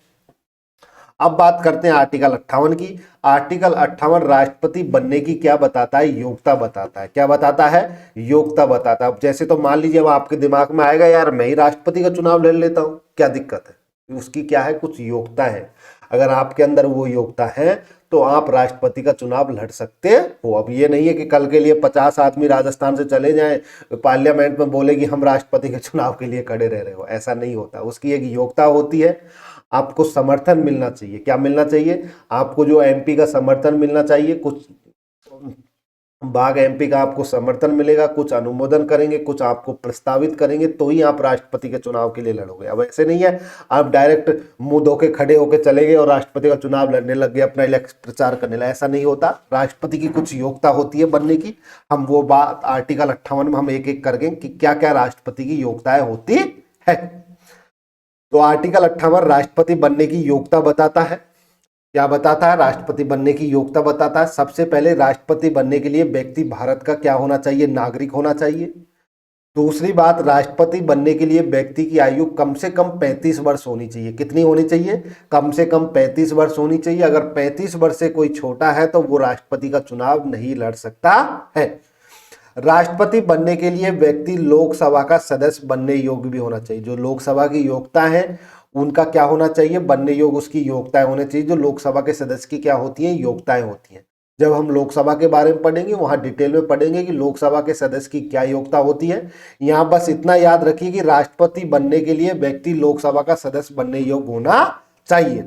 अब बात करते हैं आर्टिकल 58 की। आर्टिकल 58 राष्ट्रपति बनने की क्या बताता है? योग्यता बताता है। क्या बताता है? योग्यता बताता है। अब जैसे तो मान लीजिए अब आपके दिमाग में आएगा यार मैं ही राष्ट्रपति का चुनाव लड़ लेता हूं, क्या दिक्कत है? उसकी क्या है? कुछ योग्यता है। अगर आपके अंदर वो योग्यता है तो आप राष्ट्रपति का चुनाव लड़ सकते हो। अब ये नहीं है कि कल के लिए 50 आदमी राजस्थान से चले जाएं, पार्लियामेंट में बोले कि हम राष्ट्रपति के चुनाव के लिए खड़े रह रहे हो। ऐसा नहीं होता। उसकी एक योग्यता होती है। आपको समर्थन मिलना चाहिए। क्या मिलना चाहिए? आपको जो एमपी का समर्थन मिलना चाहिए। कुछ भाग एमपी का आपको समर्थन मिलेगा, कुछ अनुमोदन करेंगे, कुछ आपको प्रस्तावित करेंगे, तो ही आप राष्ट्रपति के चुनाव के लिए लड़ोगे। अब ऐसे नहीं है आप डायरेक्ट मुंह धो के खड़े होके चले गए और राष्ट्रपति का चुनाव लड़ने लग गए, अपना इलेक्शन प्रचार करने लगे। ऐसा नहीं होता। राष्ट्रपति की कुछ योग्यता होती है बनने की। हम वो बात आर्टिकल 58 में हम एक एक करेंगे कि क्या क्या राष्ट्रपति की योग्यताएं होती है। तो आर्टिकल 58 राष्ट्रपति बनने की योग्यता बताता है। क्या बताता है? राष्ट्रपति बनने की योग्यता बताता है। सबसे पहले राष्ट्रपति बनने के लिए व्यक्ति भारत का क्या होना चाहिए? नागरिक होना चाहिए। दूसरी बात, राष्ट्रपति बनने के लिए व्यक्ति की आयु कम से कम 35 वर्ष होनी चाहिए। कितनी होनी चाहिए? कम से कम 35 वर्ष होनी चाहिए। अगर 35 वर्ष से कोई छोटा है तो वो राष्ट्रपति का चुनाव नहीं लड़ सकता है। राष्ट्रपति बनने के लिए व्यक्ति लोकसभा का सदस्य बनने योग्य भी होना चाहिए। जो लोकसभा की योग्यता है उनका क्या होना चाहिए? बनने योग्य उसकी योग्यताएं होनी चाहिए। जो लोकसभा के सदस्य की क्या होती हैं? योग्यताएं होती हैं। जब हम लोकसभा के बारे में पढ़ेंगे वहां डिटेल में पढ़ेंगे कि लोकसभा के सदस्य की क्या योग्यता होती है। यहां बस इतना याद रखिए कि राष्ट्रपति बनने के लिए व्यक्ति लोकसभा का सदस्य बनने योग्य होना चाहिए।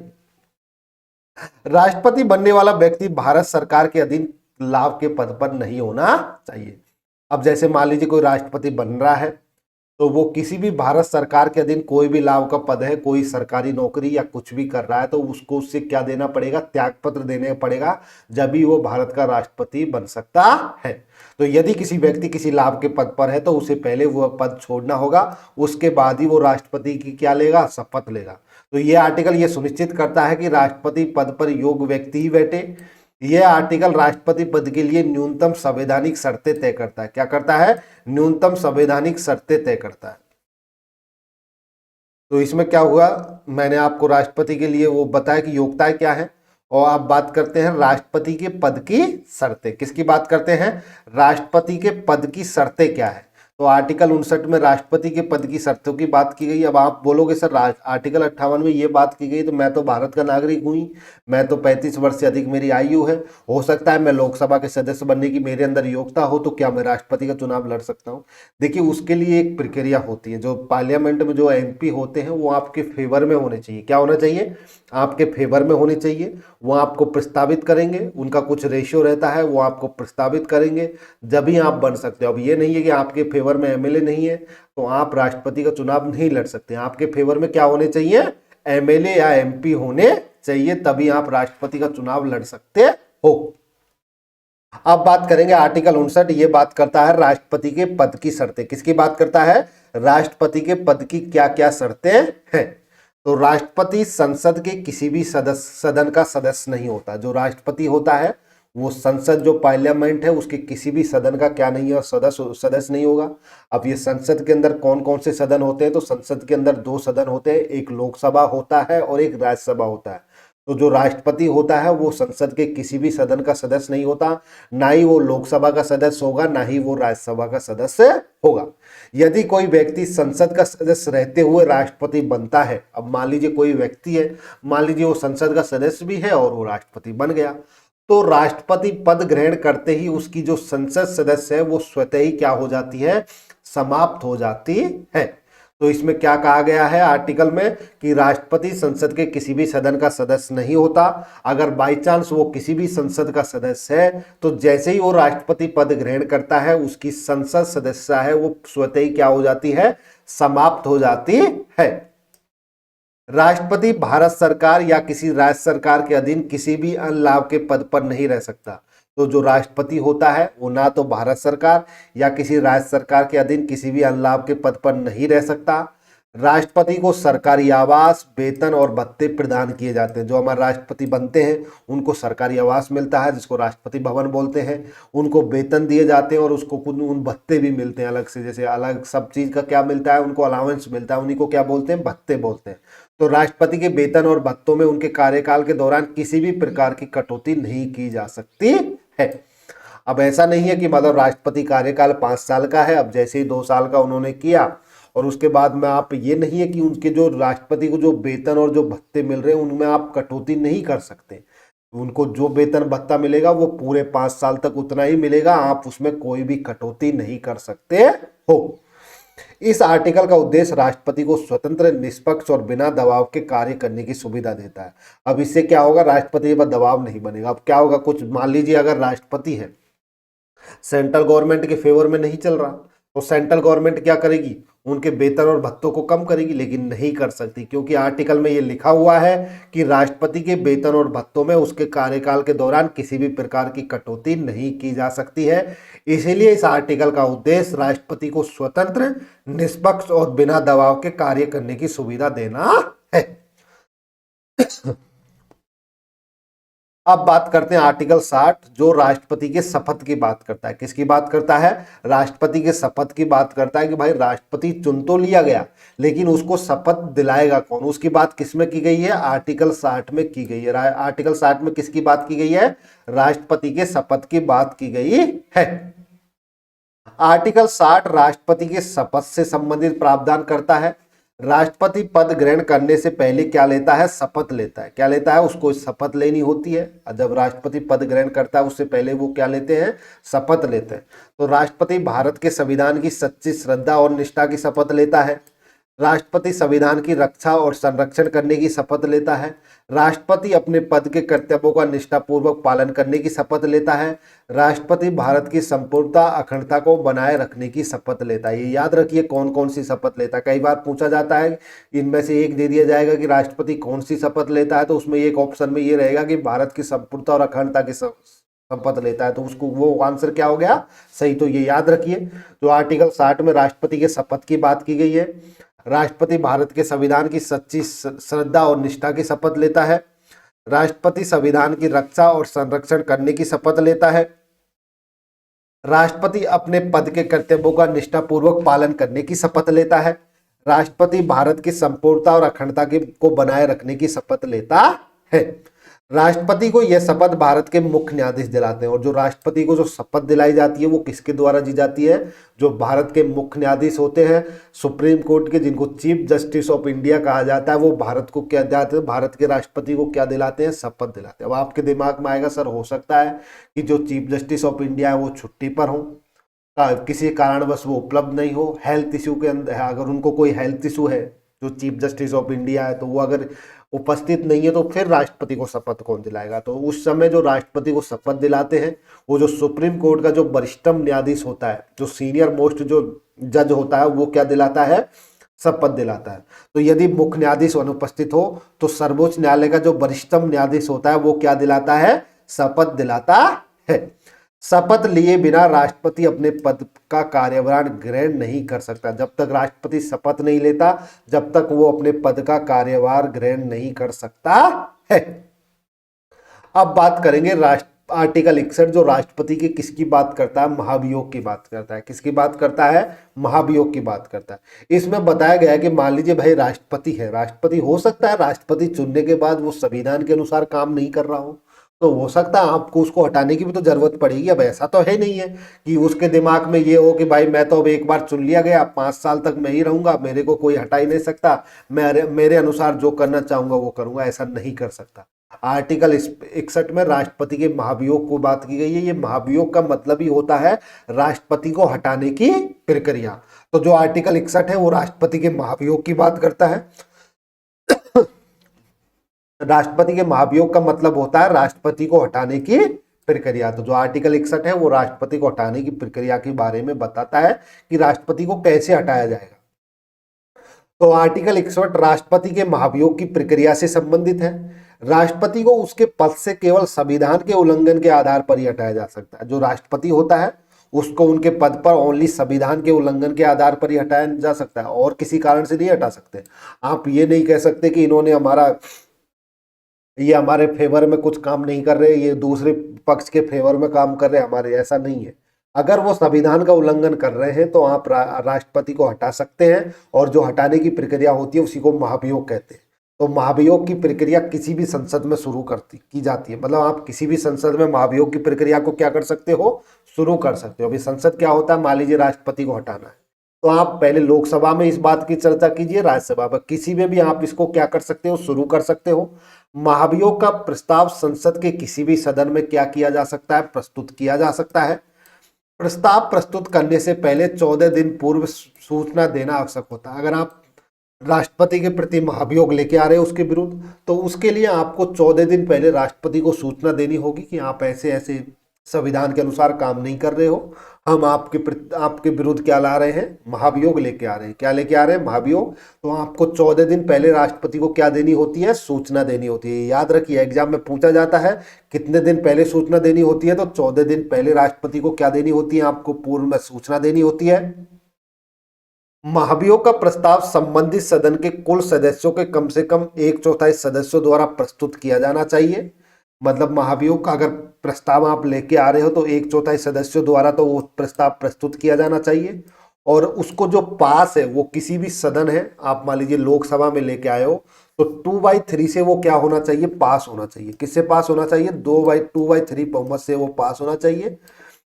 राष्ट्रपति बनने वाला व्यक्ति भारत सरकार के अधीन लाभ के पद पर नहीं होना चाहिए। अब जैसे मान लीजिए कोई राष्ट्रपति बन रहा है तो वो किसी भी भारत सरकार के अधीन कोई भी लाभ का पद है, कोई सरकारी नौकरी या कुछ भी कर रहा है, तो उसको उससे क्या देना पड़ेगा? त्यागपत्र देने पड़ेगा, जब भी वो भारत का राष्ट्रपति बन सकता है। तो यदि किसी व्यक्ति किसी लाभ के पद पर है तो उसे पहले वो पद छोड़ना होगा, उसके बाद ही वो राष्ट्रपति की क्या लेगा? शपथ लेगा। तो ये आर्टिकल ये सुनिश्चित करता है कि राष्ट्रपति पद पर योग्य व्यक्ति ही बैठे। यह आर्टिकल राष्ट्रपति पद के लिए न्यूनतम संवैधानिक शर्तें तय करता है। क्या करता है? न्यूनतम संवैधानिक शर्तें तय करता है। तो इसमें क्या हुआ? मैंने आपको राष्ट्रपति के लिए वो बताया कि योग्यताएं क्या है, और आप बात करते हैं राष्ट्रपति के पद की शर्तें। किसकी बात करते हैं? राष्ट्रपति के पद की शर्तें क्या है। तो आर्टिकल 59 में राष्ट्रपति के पद की शर्तों की बात की गई। अब आप बोलोगे सर आर्टिकल 58 में ये बात की गई तो मैं तो भारत का नागरिक हुई, मैं तो 35 वर्ष से अधिक मेरी आयु है, हो सकता है मैं लोकसभा के सदस्य बनने की मेरे अंदर योग्यता हो, तो क्या मैं राष्ट्रपति का चुनाव लड़ सकता हूँ? देखिए उसके लिए एक प्रक्रिया होती है। जो पार्लियामेंट में जो एमपी होते हैं वो आपके फेवर में होने चाहिए। क्या होना चाहिए? आपके फेवर में होने चाहिए। वो आपको प्रस्तावित करेंगे, उनका कुछ रेशियो रहता है, वो आपको प्रस्तावित करेंगे, जब ही आप बन सकते हो। अब ये नहीं है कि आपके फेवर में एमएलए नहीं है तो आप राष्ट्रपति का चुनाव नहीं लड़ सकते। आपके फेवर में क्या होने चाहिए? एमएलए या एमपी होने चाहिए, तभी आप राष्ट्रपति का चुनाव लड़ सकते हो। अब बात करेंगे आर्टिकल 59। ये बात करता है राष्ट्रपति के पद की शर्तें। किसकी बात करता है? राष्ट्रपति के पद की क्या क्या शर्तें हैं। तो राष्ट्रपति संसद के किसी भी सदन का सदस्य नहीं होता। जो राष्ट्रपति होता है वो संसद जो पार्लियामेंट है उसके किसी भी सदन का क्या नहीं है? सदस्य नहीं होगा। अब ये संसद के अंदर कौन कौन से सदन होते हैं? तो संसद के अंदर 2 सदन होते हैं, एक लोकसभा होता है और एक राज्यसभा होता है। तो जो राष्ट्रपति होता है वो संसद के किसी भी सदन का सदस्य नहीं होता, ना ही वो लोकसभा का सदस्य होगा, ना ही वो राज्यसभा का सदस्य होगा। यदि कोई व्यक्ति संसद का सदस्य रहते हुए राष्ट्रपति बनता है, अब मान लीजिए कोई व्यक्ति है, मान लीजिए वो संसद का सदस्य भी है और वो राष्ट्रपति बन गया, तो राष्ट्रपति पद ग्रहण करते ही उसकी जो संसद सदस्य है वो स्वतः ही क्या हो जाती है? समाप्त हो जाती है। तो इसमें क्या कहा गया है आर्टिकल में कि राष्ट्रपति संसद के किसी भी सदन का सदस्य नहीं होता। अगर बाई चांस वो किसी भी संसद का सदस्य है तो जैसे ही वो राष्ट्रपति पद ग्रहण करता है उसकी संसद सदस्यता है वो स्वतः ही क्या हो जाती है, समाप्त हो जाती है। राष्ट्रपति भारत सरकार या किसी राज्य सरकार के अधीन किसी भी अन्य लाभ के पद पर नहीं रह सकता। तो जो राष्ट्रपति होता है वो ना तो भारत सरकार या किसी राज्य सरकार के अधीन किसी भी अन्य लाभ के पद पर नहीं रह सकता। राष्ट्रपति को सरकारी आवास, वेतन और भत्ते प्रदान किए जाते हैं। जो हमारे राष्ट्रपति बनते हैं उनको सरकारी आवास मिलता है जिसको राष्ट्रपति भवन बोलते हैं, उनको वेतन दिए जाते हैं और उसको कुछ उन भत्ते भी मिलते हैं अलग से, जैसे अलग सब चीज का क्या मिलता है, उनको अलाउंस मिलता है, उन्हीं को क्या बोलते हैं, भत्ते बोलते हैं। तो राष्ट्रपति के वेतन और भत्तों में उनके कार्यकाल के दौरान किसी भी प्रकार की कटौती नहीं की जा सकती है। अब ऐसा नहीं है कि मतलब राष्ट्रपति कार्यकाल 5 साल का है, अब जैसे ही 2 साल का उन्होंने किया और उसके बाद में आप, ये नहीं है कि उनके जो राष्ट्रपति को जो वेतन और जो भत्ते मिल रहे हैं उनमें आप कटौती नहीं कर सकते। उनको जो वेतन भत्ता मिलेगा वो पूरे 5 साल तक उतना ही मिलेगा, आप उसमें कोई भी कटौती नहीं कर सकते हो। इस आर्टिकल का उद्देश्य राष्ट्रपति को स्वतंत्र, निष्पक्ष और बिना दबाव के कार्य करने की सुविधा देता है। अब इससे क्या होगा, राष्ट्रपति पर दबाव नहीं बनेगा। अब क्या होगा, कुछ मान लीजिए अगर राष्ट्रपति है सेंट्रल गवर्नमेंट के फेवर में नहीं चल रहा तो सेंट्रल गवर्नमेंट क्या करेगी, उनके वेतन और भत्तों को कम करेगी, लेकिन नहीं कर सकती क्योंकि आर्टिकल में ये लिखा हुआ है कि राष्ट्रपति के वेतन और भत्तों में उसके कार्यकाल के दौरान किसी भी प्रकार की कटौती नहीं की जा सकती है। इसीलिए इस आर्टिकल का उद्देश्य राष्ट्रपति को स्वतंत्र, निष्पक्ष और बिना दबाव के कार्य करने की सुविधा देना है। अब बात करते हैं आर्टिकल 60 जो राष्ट्रपति के शपथ की बात करता है। किसकी बात करता है, राष्ट्रपति के शपथ की बात करता है कि भाई राष्ट्रपति चुन तो लिया गया लेकिन उसको शपथ दिलाएगा कौन, उसकी बात किसमें की गई है, आर्टिकल 60 में की गई है। आर्टिकल 60 में किसकी बात की गई है, राष्ट्रपति के शपथ की बात की गई है। आर्टिकल 60 राष्ट्रपति के शपथ से संबंधित प्रावधान करता है। राष्ट्रपति पद ग्रहण करने से पहले क्या लेता है, शपथ लेता है। क्या लेता है, उसको शपथ लेनी होती है। जब राष्ट्रपति पद ग्रहण करता है उससे पहले वो क्या लेते हैं, शपथ लेते हैं। तो राष्ट्रपति भारत के संविधान की सच्ची श्रद्धा और निष्ठा की शपथ लेता है। राष्ट्रपति संविधान की रक्षा और संरक्षण करने की शपथ लेता है। राष्ट्रपति अपने पद के कर्तव्यों का निष्ठापूर्वक पालन करने की शपथ लेता है। राष्ट्रपति भारत की संपूर्णता, अखंडता को बनाए रखने की शपथ लेता है। ये याद रखिए कौन कौन सी शपथ लेता है। कई बार पूछा जाता है, इनमें से एक दे दिया जाएगा कि राष्ट्रपति कौन सी शपथ लेता है, तो उसमें एक ऑप्शन में ये रहेगा कि भारत की संपूर्णता और अखंडता की शपथ लेता है, तो उसको वो आंसर क्या हो गया, सही। तो ये याद रखिए, जो आर्टिकल 60 में राष्ट्रपति के शपथ की बात की गई है। राष्ट्रपति भारत के संविधान की सच्ची श्रद्धा और निष्ठा की शपथ लेता है। राष्ट्रपति संविधान की रक्षा और संरक्षण करने की शपथ लेता है। राष्ट्रपति अपने पद के कर्तव्यों का निष्ठापूर्वक पालन करने की शपथ लेता है। राष्ट्रपति भारत की संपूर्णता और अखंडता को बनाए रखने की शपथ लेता है। राष्ट्रपति को यह शपथ भारत के मुख्य न्यायाधीश दिलाते हैं। और जो राष्ट्रपति को जो शपथ दिलाई जाती है वो किसके द्वारा दी जाती है, जो भारत के मुख्य न्यायाधीश होते हैं सुप्रीम कोर्ट के, जिनको चीफ जस्टिस ऑफ इंडिया कहा जाता है, वो भारत को क्या दिलाते हैं, भारत के राष्ट्रपति को क्या दिलाते हैं, शपथ दिलाते हैं। अब आपके दिमाग में आएगा, सर हो सकता है कि जो चीफ जस्टिस ऑफ इंडिया है वो छुट्टी पर हो, किसी कारणवश वो उपलब्ध नहीं हो, हेल्थ इशू के अंदर, अगर उनको कोई हेल्थ इशू है जो चीफ जस्टिस ऑफ इंडिया है तो वो अगर उपस्थित नहीं है तो फिर राष्ट्रपति को शपथ कौन दिलाएगा। तो उस समय जो राष्ट्रपति को शपथ दिलाते हैं वो जो सुप्रीम कोर्ट का जो वरिष्ठतम न्यायाधीश होता है, जो सीनियर मोस्ट जो जज होता है, वो क्या दिलाता है, शपथ दिलाता है। तो यदि मुख्य न्यायाधीश अनुपस्थित हो तो सर्वोच्च न्यायालय का जो वरिष्ठतम न्यायाधीश होता है वो क्या दिलाता है, शपथ दिलाता है। शपथ लिए बिना राष्ट्रपति अपने पद का कार्यभार ग्रहण नहीं कर सकता। जब तक राष्ट्रपति शपथ नहीं लेता जब तक वो अपने पद का कार्यभार ग्रहण नहीं कर सकता है। अब बात करेंगे आर्टिकल 61 जो राष्ट्रपति के किसकी बात करता है, महाभियोग की बात करता है। किसकी बात करता है, महाभियोग की बात करता है। इसमें बताया गया है कि मान लीजिए भाई राष्ट्रपति है, राष्ट्रपति हो सकता है राष्ट्रपति चुनने के बाद वो संविधान के अनुसार काम नहीं कर रहा हो, तो हो सकता है आपको उसको हटाने की भी तो जरूरत पड़ेगी। अब ऐसा तो है नहीं है कि उसके दिमाग में ये हो कि भाई मैं तो अब एक बार चुन लिया गया, 5 साल तक मैं ही रहूंगा, मेरे को कोई हटा ही नहीं सकता, मेरे अनुसार जो करना चाहूंगा वो करूंगा, ऐसा नहीं कर सकता। आर्टिकल 61 में राष्ट्रपति के महाभियोग को बात की गई है। ये महाभियोग का मतलब ही होता है राष्ट्रपति को हटाने की प्रक्रिया। तो जो आर्टिकल 61 है वो राष्ट्रपति के महाभियोग की बात करता है। राष्ट्रपति के महाभियोग का मतलब होता है राष्ट्रपति को हटाने की प्रक्रिया। तो जो आर्टिकल 61 है वो राष्ट्रपति को हटाने की प्रक्रिया के बारे में बताता है कि राष्ट्रपति को कैसे हटाया जाएगा। तो आर्टिकल 61 राष्ट्रपति के महाभियोग की प्रक्रिया से संबंधित है। राष्ट्रपति को उसके पद से केवल संविधान के उल्लंघन के आधार पर ही हटाया जा सकता है। जो राष्ट्रपति होता है उसको उनके पद पर ओनली संविधान के उल्लंघन के आधार पर ही हटाया जा सकता है, और किसी कारण से नहीं हटा सकते। आप ये नहीं कह सकते कि इन्होंने ये हमारे फेवर में कुछ काम नहीं कर रहे, ये दूसरे पक्ष के फेवर में काम कर रहे हमारे, ऐसा नहीं है। अगर वो संविधान का उल्लंघन कर रहे हैं तो आप राष्ट्रपति को हटा सकते हैं, और जो हटाने की प्रक्रिया होती है उसी को महाभियोग कहते हैं। तो महाभियोग की प्रक्रिया किसी भी संसद में शुरू की जाती है। मतलब आप किसी भी संसद में महाभियोग की प्रक्रिया को क्या कर सकते हो, शुरू कर सकते हो। अभी संसद क्या होता है, मान लीजिए राष्ट्रपति को हटाना है, तो आप पहले लोकसभा में इस बात की चर्चा कीजिए, राज्यसभा में, किसी में भी आप इसको क्या कर सकते हो, शुरू कर सकते हो। महाभियोग का प्रस्ताव संसद के किसी भी सदन में क्या किया जा सकता है, प्रस्तुत किया जा सकता है। प्रस्ताव प्रस्तुत करने से पहले 14 दिन पूर्व सूचना देना आवश्यक होता है। अगर आप राष्ट्रपति के प्रति महाभियोग लेके आ रहे हो उसके विरुद्ध, तो उसके लिए आपको 14 दिन पहले राष्ट्रपति को सूचना देनी होगी कि आप ऐसे ऐसे संविधान के अनुसार काम नहीं कर रहे हो, हम आपके विरुद्ध क्या ला रहे हैं, महाभियोग लेके आ रहे हैं। क्या लेके आ रहे हैं, महाभियोग। तो आपको 14 दिन पहले राष्ट्रपति को क्या देनी होती है, सूचना देनी होती है। याद रखिए, एग्जाम में पूछा जाता है कितने दिन पहले सूचना देनी होती है, तो 14 दिन पहले राष्ट्रपति को क्या देनी होती है, आपको पूर्व में सूचना देनी होती है। महाभियोग का प्रस्ताव संबंधित सदन के कुल सदस्यों के कम से कम 1/4 सदस्यों द्वारा प्रस्तुत किया जाना चाहिए। मतलब महाभियोग का अगर प्रस्ताव आप लेके आ रहे हो तो 1/4 सदस्यों द्वारा तो वो प्रस्ताव प्रस्तुत किया जाना चाहिए, और उसको जो पास है वो किसी भी सदन है, आप मान लीजिए लोकसभा में लेके आए हो, तो 2/3 से वो क्या होना चाहिए, पास होना चाहिए। किससे पास होना चाहिए, 2/3 बहुमत से वो पास होना चाहिए।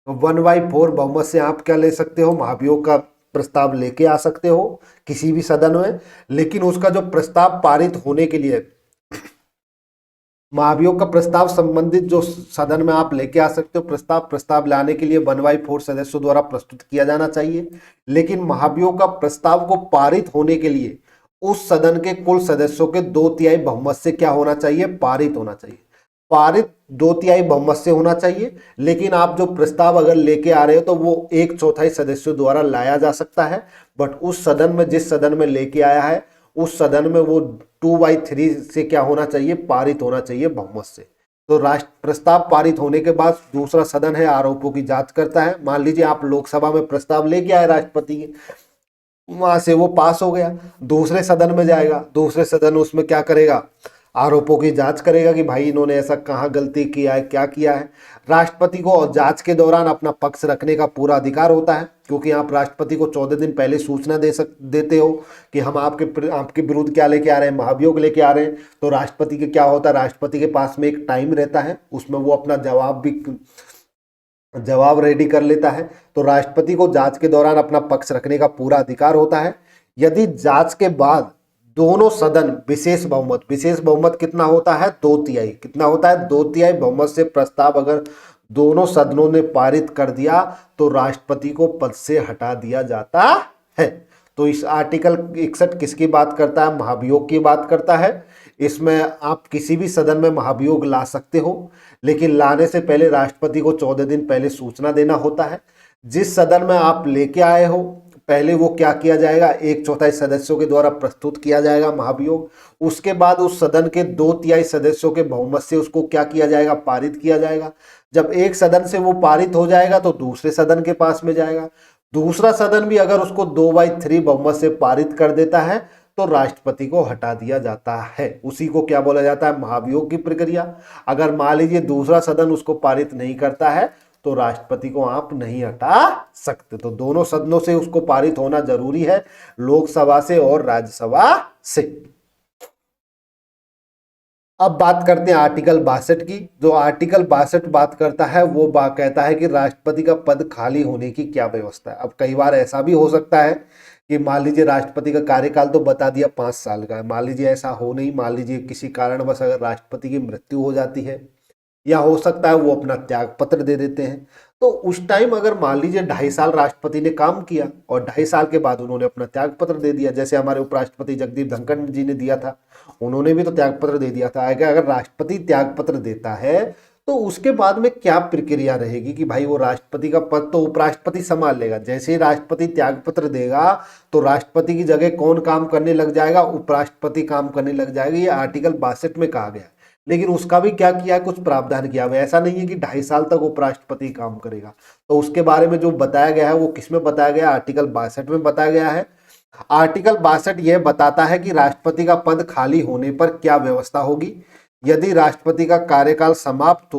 1/4 बहुमत से आप क्या ले सकते हो, महाभियोग का प्रस्ताव लेके आ सकते हो किसी भी सदन में। लेकिन उसका जो प्रस्ताव पारित होने के लिए, महाभियोग का प्रस्ताव संबंधित जो सदन में आप लेके आ सकते हो प्रस्ताव लाने के लिए 1/4 सदस्यों द्वारा प्रस्तुत किया जाना चाहिए। लेकिन महाभियोग का प्रस्ताव को पारित होने के लिए उस सदन के कुल सदस्यों के 2/3 बहुमत से क्या होना चाहिए, पारित होना चाहिए। पारित 2/3 बहुमत से होना चाहिए। लेकिन आप जो प्रस्ताव अगर लेके आ रहे हो तो वो 1/4 सदस्यों द्वारा लाया जा सकता है, बट उस सदन में, जिस सदन में लेके आया है उस सदन में वो 2/3 से क्या होना चाहिए, पारित होना चाहिए बहुमत से। तो प्रस्ताव पारित होने के बाद दूसरा सदन है आरोपों की जांच करता है। मान लीजिए आप लोकसभा में प्रस्ताव लेके आए राष्ट्रपति के, वहां से वो पास हो गया, दूसरे सदन में जाएगा, दूसरे सदन उसमें क्या करेगा, आरोपों की जांच करेगा कि भाई इन्होंने ऐसा कहाँ गलती किया है, क्या किया है। राष्ट्रपति को जांच के दौरान अपना पक्ष रखने का पूरा अधिकार होता है, क्योंकि आप राष्ट्रपति को 14 दिन पहले सूचना देते हो कि हम आपके विरुद्ध क्या लेके आ रहे हैं, महाभियोग लेके आ रहे हैं। तो राष्ट्रपति के क्या होता है, राष्ट्रपति के पास में एक टाइम रहता है, उसमें वो अपना जवाब रेडी कर लेता है। तो राष्ट्रपति को जांच के दौरान अपना पक्ष रखने का पूरा अधिकार होता है। यदि जांच के बाद दोनों सदन विशेष बहुमत कितना होता है, 2/3, कितना होता है, 2/3 बहुमत से प्रस्ताव अगर दोनों सदनों ने पारित कर दिया तो राष्ट्रपति को पद से हटा दिया जाता है। तो इस आर्टिकल 61 किसकी बात करता है, महाभियोग की बात करता है। इसमें आप किसी भी सदन में महाभियोग ला सकते हो, लेकिन लाने से पहले राष्ट्रपति को 14 दिन पहले सूचना देना होता है। जिस सदन में आप लेके आए हो पहले वो क्या किया जाएगा, 1/4 सदस्यों के द्वारा प्रस्तुत किया जाएगा महाभियोग। उसके बाद उस सदन के 2/3 सदस्यों के बहुमत से उसको क्या किया जाएगा, पारित किया जाएगा। जब एक सदन से वो पारित हो जाएगा तो दूसरे सदन के पास में जाएगा। दूसरा सदन भी अगर उसको 2/3 बहुमत से पारित कर देता है तो राष्ट्रपति को हटा दिया जाता है। उसी को क्या बोला जाता है, महाभियोग की प्रक्रिया। अगर मान लीजिए दूसरा सदन उसको पारित नहीं करता है तो राष्ट्रपति को आप नहीं हटा सकते। तो दोनों सदनों से उसको पारित होना जरूरी है, लोकसभा से और राज्यसभा से। अब बात करते हैं आर्टिकल 62 की। जो आर्टिकल 62 बात करता है वो कहता है कि राष्ट्रपति का पद खाली होने की क्या व्यवस्था है। अब कई बार ऐसा भी हो सकता है कि मान लीजिए राष्ट्रपति का कार्यकाल तो बता दिया 5 साल का है, मान लीजिए ऐसा हो नहीं, मान लीजिए किसी कारणवश अगर राष्ट्रपति की मृत्यु हो जाती है या हो सकता है वो अपना त्याग पत्र दे देते हैं। तो उस टाइम अगर मान लीजिए 2.5 साल राष्ट्रपति ने काम किया और 2.5 साल के बाद उन्होंने अपना त्याग पत्र दे दिया, जैसे हमारे उपराष्ट्रपति जगदीप धनखड़ जी ने दिया था, उन्होंने भी तो त्याग पत्र दे दिया था। अगर राष्ट्रपति त्याग पत्र देता है तो उसके बाद में क्या प्रक्रिया रहेगी कि भाई वो राष्ट्रपति का पद तो उपराष्ट्रपति संभाल लेगा, जैसे ही राष्ट्रपति त्याग पत्र देगा तो राष्ट्रपति की जगह कौन काम करने लग जाएगा, उपराष्ट्रपति काम करने लग जाएगा। ये आर्टिकल 62 में कहा गया है। लेकिन उसका भी क्या किया है, कुछ प्रावधान किया हुआ है। ऐसा नहीं है कि 2.5 साल तक उपराष्ट्रपति काम करेगा। तो उसके बारे में जो बताया गया है वो किस में बताया गया है, आर्टिकल 62 में बताया गया है। आर्टिकल 62 यह बताता है कि राष्ट्रपति का पद खाली होने पर क्या व्यवस्था होगी। यदि राष्ट्रपति का कार्यकाल समाप्त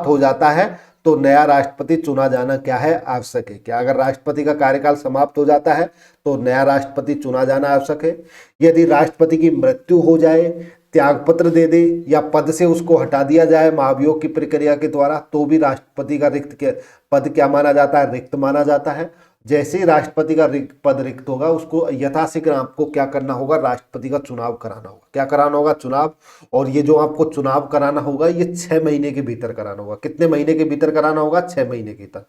हो जाता है तो नया राष्ट्रपति चुना जाना क्या है, आवश्यक है। क्या अगर राष्ट्रपति का कार्यकाल समाप्त हो जाता है तो नया राष्ट्रपति चुना जाना आवश्यक है। यदि राष्ट्रपति की मृत्यु हो जाए, त्यागपत्र दे दे या पद से उसको हटा दिया जाए महाभियोग की प्रक्रिया के द्वारा, तो भी राष्ट्रपति का पद क्या माना जाता है, रिक्त माना जाता है। जैसे ही राष्ट्रपति का पद रिक्त होगा उसको यथाशीघ्र आपको क्या करना होगा, राष्ट्रपति का चुनाव कराना होगा। क्या कराना होगा, चुनाव। और ये जो आपको चुनाव कराना होगा ये 6 महीने के भीतर कराना होगा। कितने महीने के भीतर कराना होगा, 6 महीने के भीतर।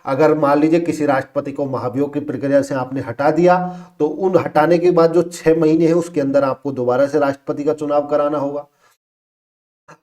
अगर मान लीजिए किसी राष्ट्रपति को महाभियोग की प्रक्रिया से आपने हटा दिया तो उन हटाने के बाद जो 6 महीने है उसके अंदर आपको दोबारा से राष्ट्रपति का चुनाव कराना होगा।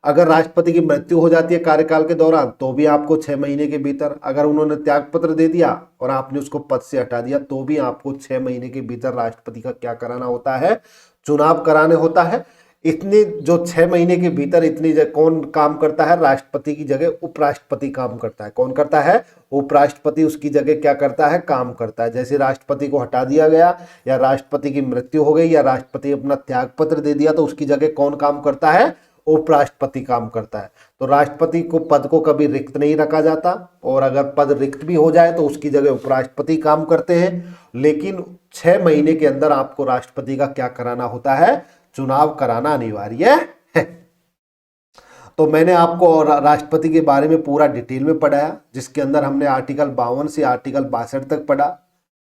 अगर राष्ट्रपति की मृत्यु हो जाती है कार्यकाल के दौरान तो भी आपको 6 महीने के भीतर, अगर उन्होंने त्याग पत्र दे दिया और आपने उसको पद से हटा दिया तो भी आपको 6 महीने के भीतर राष्ट्रपति का क्या कराना होता है, चुनाव कराने होता है। इतने जो 6 महीने के भीतर इतनी कौन काम करता है, राष्ट्रपति की जगह उपराष्ट्रपति काम करता है। कौन करता है, उपराष्ट्रपति उसकी जगह क्या करता है, काम करता है। जैसे राष्ट्रपति को हटा दिया गया या राष्ट्रपति की मृत्यु हो गई या राष्ट्रपति अपना त्याग पत्र दे दिया तो उसकी जगह कौन काम करता है, उपराष्ट्रपति काम करता है। तो राष्ट्रपति को पद को कभी रिक्त नहीं रखा जाता, और अगर पद रिक्त भी हो जाए तो उसकी जगह उपराष्ट्रपति काम करते हैं। लेकिन 6 महीने के अंदर आपको राष्ट्रपति का क्या कराना होता है, चुनाव कराना अनिवार्य है। तो मैंने आपको राष्ट्रपति के बारे में पूरा डिटेल में पढ़ाया, जिसके अंदर हमने आर्टिकल 52 से आर्टिकल 62 तक पढ़ा।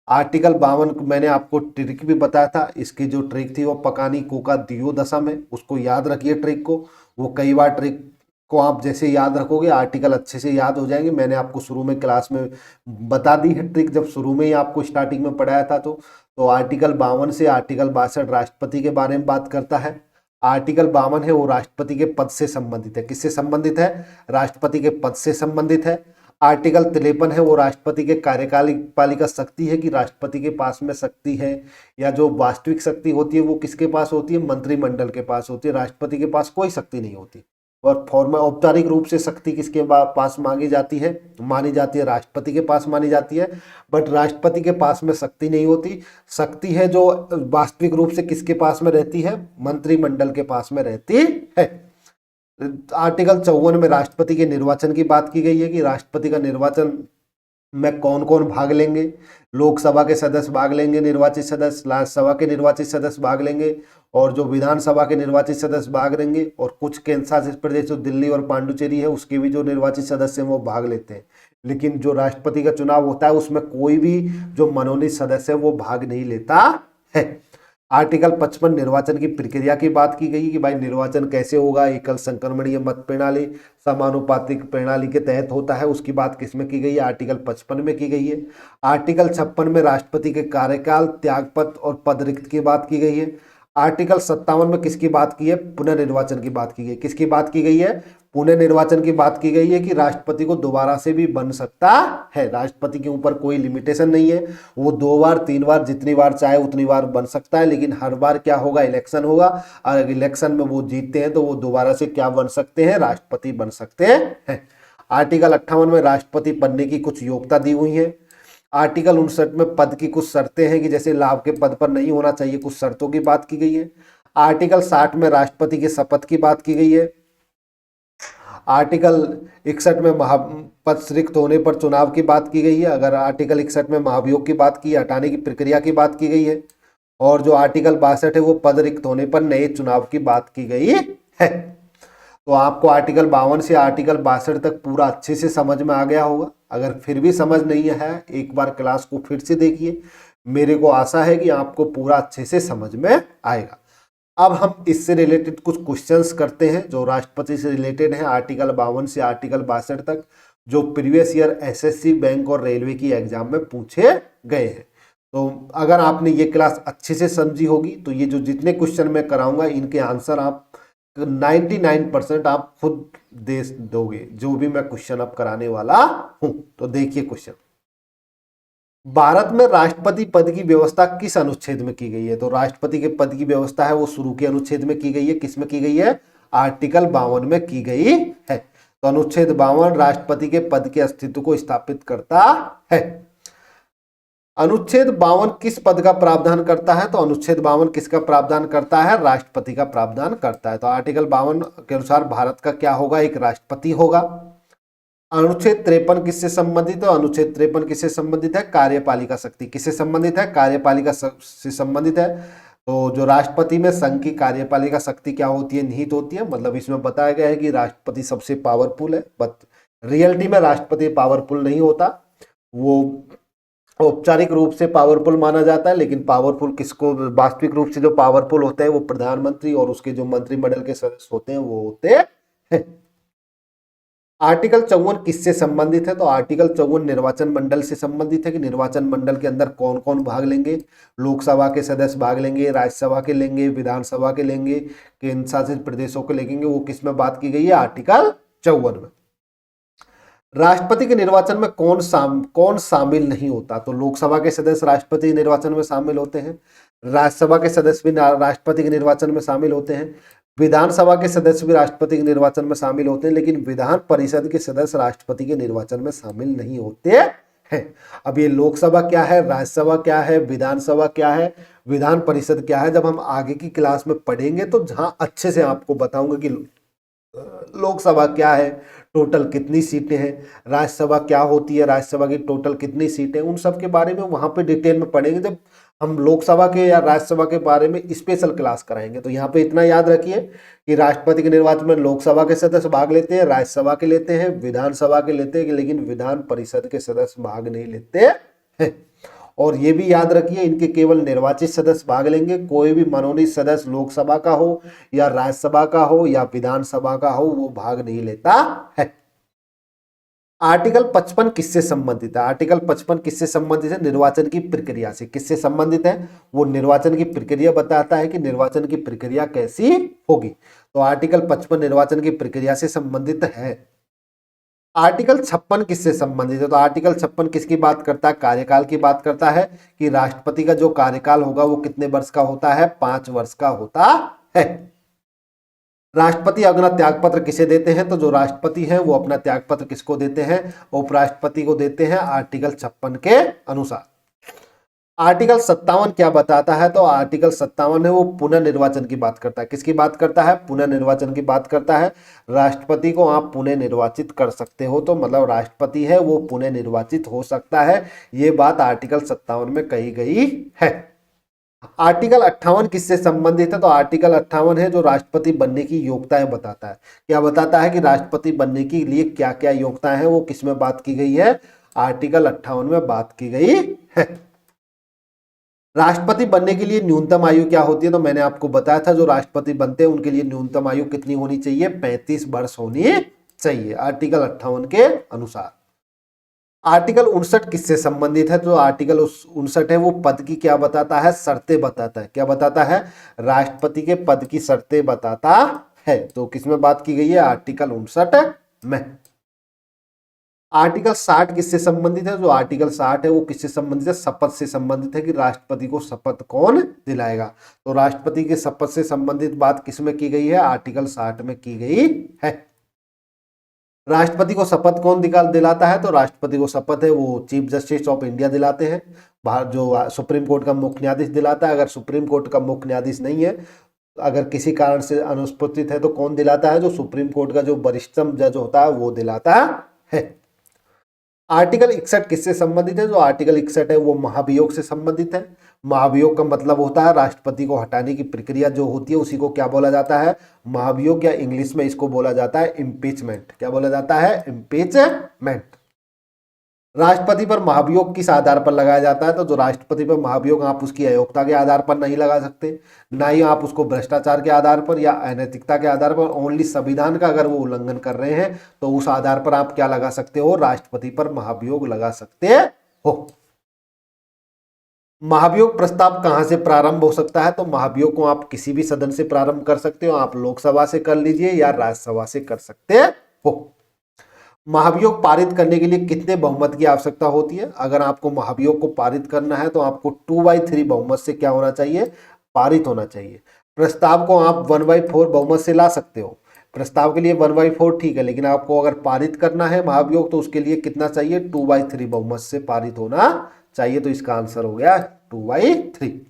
आर्टिकल 52 मैंने आपको ट्रिक भी बताया था। इसकी जो ट्रिक थी वो पकानी कोका दियो दशम है, उसको याद रखिए ट्रिक को। वो कई बार ट्रिक को आप जैसे याद रखोगे आर्टिकल अच्छे से याद हो जाएंगे। मैंने आपको शुरू में क्लास में बता दी है ट्रिक, जब शुरू में ही आपको स्टार्टिंग में पढ़ाया था। तो आर्टिकल 52 से आर्टिकल 62 राष्ट्रपति के बारे में बात करता है। आर्टिकल 52 है वो राष्ट्रपति के पद से संबंधित है। किससे संबंधित है, राष्ट्रपति के पद से संबंधित है। आर्टिकल 53 है वो राष्ट्रपति के कार्यपालिका शक्ति है, कि राष्ट्रपति के पास में शक्ति है या जो वास्तविक शक्ति होती है वो किसके पास होती है, मंत्रिमंडल के पास होती है। राष्ट्रपति के पास कोई शक्ति नहीं होती। और फॉर्मल औपचारिक रूप से शक्ति किसके पास मांगी जाती है, मानी जाती है, राष्ट्रपति के पास मानी जाती है। बट राष्ट्रपति के पास में शक्ति नहीं होती। शक्ति है जो वास्तविक रूप से किसके पास में रहती है, मंत्रिमंडल के पास में रहती है। आर्टिकल 54 में राष्ट्रपति के निर्वाचन की बात की गई है कि राष्ट्रपति का निर्वाचन में कौन कौन भाग लेंगे। लोकसभा के सदस्य भाग लेंगे, निर्वाचित सदस्य, राज्यसभा के निर्वाचित सदस्य भाग लेंगे, और जो विधानसभा के निर्वाचित सदस्य भाग लेंगे, और कुछ केंद्र शासित प्रदेश जो दिल्ली और पांडुचेरी है उसके भी जो निर्वाचित सदस्य हैं वो भाग लेते हैं। लेकिन जो राष्ट्रपति का चुनाव होता है उसमें कोई भी जो मनोनीत सदस्य है वो भाग नहीं लेता है। आर्टिकल 55 निर्वाचन की प्रक्रिया की बात की गई कि भाई निर्वाचन कैसे होगा, एकल संक्रमणीय मत प्रणाली समानुपातिक प्रणाली के तहत होता है, उसकी बात किसमें की गई है, आर्टिकल 55 में की गई है। आर्टिकल 56 में राष्ट्रपति के कार्यकाल, त्यागपत्र और पद रिक्त की बात की गई है। आर्टिकल 57 में किसकी बात की है, पुनर्निर्वाचन की बात की गई। किसकी बात की गई है, पुनर्निर्वाचन की बात की गई है कि राष्ट्रपति को दोबारा से भी बन सकता है। राष्ट्रपति के ऊपर कोई लिमिटेशन नहीं है, वो 2 बार 3 बार जितनी बार चाहे उतनी बार बन सकता है। लेकिन हर बार क्या होगा, इलेक्शन होगा, और इलेक्शन में वो जीतते हैं तो वो दोबारा से क्या बन सकते हैं, राष्ट्रपति बन सकते हैं। आर्टिकल 58 में राष्ट्रपति बनने की कुछ योग्यता दी हुई है। आर्टिकल 59 में पद की कुछ शर्तें हैं कि जैसे लाभ के पद पर नहीं होना चाहिए, कुछ शर्तों की बात की गई है। आर्टिकल 60 में राष्ट्रपति के शपथ की बात की गई है। आर्टिकल 61 में पद रिक्त होने पर चुनाव की बात की गई है। अगर आर्टिकल 61 में महाभियोग की बात की, हटाने की प्रक्रिया की बात की गई है। और जो आर्टिकल 62 है वो पद रिक्त होने पर नए चुनाव की बात की गई है। तो आपको आर्टिकल 52 से आर्टिकल 62 तक पूरा अच्छे से समझ में आ गया होगा। अगर फिर भी समझ नहीं है, एक बार क्लास को फिर से देखिए। मेरे को आशा है कि आपको पूरा अच्छे से समझ में आएगा। अब हम इससे रिलेटेड कुछ क्वेश्चंस करते हैं जो राष्ट्रपति से रिलेटेड हैं, आर्टिकल 52 से आर्टिकल 62 तक, जो प्रीवियस ईयर एसएससी, बैंक और रेलवे की एग्जाम में पूछे गए हैं। तो अगर आपने ये क्लास अच्छे से समझी होगी तो ये जो जितने क्वेश्चन मैं कराऊंगा इनके आंसर आप 99% आप खुद दे दोगे, जो भी मैं क्वेश्चन अब कराने वाला हूं। तो देखिए क्वेश्चन, भारत में राष्ट्रपति पद की व्यवस्था किस अनुच्छेद में की गई है? तो राष्ट्रपति के पद की व्यवस्था है वो शुरू के अनुच्छेद में की गई है। किस में की गई है? आर्टिकल 52 में की गई है। तो अनुच्छेद 52 राष्ट्रपति के पद के अस्तित्व को स्थापित करता है। अनुच्छेद 52 किस पद का प्रावधान करता है? तो अनुच्छेद 52 किसका प्रावधान करता है? राष्ट्रपति का प्रावधान करता है। तो आर्टिकल 52 के अनुसार भारत का क्या होगा? एक राष्ट्रपति होगा। अनुच्छेद 53 किससे संबंधित है? अनुच्छेद 53 किससे संबंधित है? कार्यपालिका शक्ति। किससे संबंधित है? कार्यपालिका से संबंधित है। तो जो राष्ट्रपति में संघ की कार्यपालिका शक्ति क्या होती है? निहित होती है। मतलब इसमें बताया गया है कि राष्ट्रपति सबसे पावरफुल है, बट रियलिटी में राष्ट्रपति पावरफुल नहीं होता। वो औपचारिक रूप से पावरफुल माना जाता है, लेकिन पावरफुल किसको, वास्तविक रूप से जो पावरफुल होते हैं वो प्रधानमंत्री और उसके जो मंत्रिमंडल के सदस्य होते हैं वो होते हैं। आर्टिकल 54 किससे संबंधित है? तो आर्टिकल 54 निर्वाचन मंडल से संबंधित है कि निर्वाचन मंडल के अंदर कौन कौन भाग लेंगे। लोकसभा के सदस्य भाग लेंगे, राज्यसभा के लेंगे, विधानसभा के लेंगे, केंद्र शासित प्रदेशों के लेंगे। वो किस में बात की गई है? आर्टिकल 54 में। राष्ट्रपति के निर्वाचन में कौन शामिल नहीं होता? तो लोकसभा के सदस्य राष्ट्रपति के निर्वाचन में शामिल होते हैं, राज्यसभा के सदस्य भी राष्ट्रपति के निर्वाचन में शामिल होते हैं, विधानसभा के सदस्य भी राष्ट्रपति के निर्वाचन में शामिल होते हैं, लेकिन विधान परिषद के सदस्य राष्ट्रपति के निर्वाचन में शामिल नहीं होते हैं। अब ये लोकसभा क्या है, राज्यसभा क्या है, विधानसभा क्या है, विधान परिषद क्या है, जब हम आगे की क्लास में पढ़ेंगे तो जहां अच्छे से आपको बताऊंगा कि लोकसभा क्या है, टोटल कितनी सीटें हैं, राज्यसभा क्या होती है, राज्यसभा की टोटल कितनी सीटें, उन सब के बारे में वहां पे डिटेल में पढ़ेंगे जब हम लोकसभा के या राज्यसभा के बारे में स्पेशल क्लास कराएंगे। तो यहाँ पे इतना याद रखिए कि राष्ट्रपति के निर्वाचन में लोकसभा के सदस्य भाग लेते हैं, राज्यसभा के लेते हैं, विधानसभा के लेते हैं, लेकिन विधान परिषद के सदस्य भाग नहीं लेते हैं। और ये भी याद रखिए इनके केवल निर्वाचित सदस्य भाग लेंगे, कोई भी मनोनीत सदस्य लोकसभा का हो या राज्यसभा का हो या विधानसभा का हो वो भाग नहीं लेता है। आर्टिकल 55 किससे संबंधित है? आर्टिकल 55 किससे संबंधित है? निर्वाचन की प्रक्रिया से। किससे संबंधित है? वो निर्वाचन की प्रक्रिया बताता है कि निर्वाचन की प्रक्रिया कैसी होगी। तो आर्टिकल 55 निर्वाचन की प्रक्रिया से संबंधित है। आर्टिकल 56 किससे संबंधित है? तो आर्टिकल 56 किसकी बात करता है? कार्यकाल की बात करता है कि राष्ट्रपति का जो कार्यकाल होगा वो कितने वर्ष का होता है? 5 वर्ष का होता है। राष्ट्रपति अपना त्यागपत्र किसे देते हैं? तो जो राष्ट्रपति हैं वो अपना त्यागपत्र किसको देते हैं? उपराष्ट्रपति को देते हैं आर्टिकल 56 के अनुसार। आर्टिकल 57 क्या बताता है? तो आर्टिकल 57 है वो पुनर्निर्वाचन की बात करता है। किसकी बात करता है? पुनर्निर्वाचन की बात करता है। राष्ट्रपति को आप पुनः निर्वाचित कर सकते हो, तो मतलब राष्ट्रपति है वो पुनः निर्वाचित हो सकता है, ये बात आर्टिकल 57 में कही गई है। आर्टिकल 58 किससे संबंधित है? तो आर्टिकल 58 है जो राष्ट्रपति बनने की योग्यताएं बताता है। क्या बताता है कि राष्ट्रपति बनने के लिए क्या क्या योग्यताएं हैं, वो किसमें बात की गई है? आर्टिकल 58 में बात की गई है। राष्ट्रपति बनने के लिए न्यूनतम आयु क्या होती है? तो मैंने आपको बताया था जो राष्ट्रपति बनते हैं उनके लिए न्यूनतम आयु कितनी होनी चाहिए? 35 वर्ष होनी चाहिए आर्टिकल 58 के अनुसार। आर्टिकल 59 किससे संबंधित है? तो आर्टिकल 59 है वो पद की क्या बताता है? शर्तें बताता है। क्या बताता है? राष्ट्रपति के पद की शर्तें बताता है। तो किसमें बात की गई है? आर्टिकल 59 में। आर्टिकल 60 किससे संबंधित है? जो आर्टिकल 60 है वो किससे संबंधित है? शपथ से संबंधित है कि राष्ट्रपति को शपथ कौन दिलाएगा। तो राष्ट्रपति के शपथ से संबंधित बात किसमें की गई है? आर्टिकल 60 में की गई है। राष्ट्रपति को शपथ कौन दिलाता है? तो राष्ट्रपति को शपथ है वो चीफ जस्टिस ऑफ इंडिया दिलाते हैं। भारत जो सुप्रीम कोर्ट का मुख्य न्यायाधीश दिलाता है। अगर सुप्रीम कोर्ट का मुख्य न्यायाधीश नहीं है, अगर किसी कारण से अनुपस्थित है तो कौन दिलाता है? जो सुप्रीम कोर्ट का जो वरिष्ठतम जज होता है वो दिलाता है। आर्टिकल 61 किससे संबंधित है? जो आर्टिकल 61 है वो महाभियोग से संबंधित है। महाभियोग का मतलब होता है राष्ट्रपति को हटाने की प्रक्रिया जो होती है उसी को क्या बोला जाता है? महाभियोग, या इंग्लिश में इसको बोला जाता है इम्पीचमेंट। क्या बोला जाता है? इम्पीचमेंट। राष्ट्रपति पर महाभियोग किस आधार पर लगाया जाता है? तो जो राष्ट्रपति पर महाभियोग आप उसकी अयोग्यता के आधार पर नहीं लगा सकते, ना ही आप उसको भ्रष्टाचार के आधार पर या अनैतिकता के आधार पर, ओनली संविधान का अगर वो उल्लंघन कर रहे हैं तो उस आधार पर आप क्या लगा सकते हो? राष्ट्रपति पर महाभियोग लगा सकते हो। महाभियोग प्रस्ताव कहां से प्रारंभ हो सकता है? तो महाभियोग को आप किसी भी सदन से प्रारंभ कर सकते हो, आप लोकसभा से कर लीजिए या राज्यसभा से कर सकते हो। महाभियोग पारित करने के लिए कितने बहुमत की आवश्यकता होती है? अगर आपको महाभियोग को पारित करना है तो आपको 2/3 बहुमत से क्या होना चाहिए? पारित होना चाहिए। प्रस्ताव को आप 1/4 बहुमत से ला सकते हो। प्रस्ताव के लिए 1/4 ठीक है, लेकिन आपको अगर पारित करना है महाभियोग तो उसके लिए कितना चाहिए? 2/3 बहुमत से पारित होना चाहिए। तो इसका आंसर हो गया 2/3।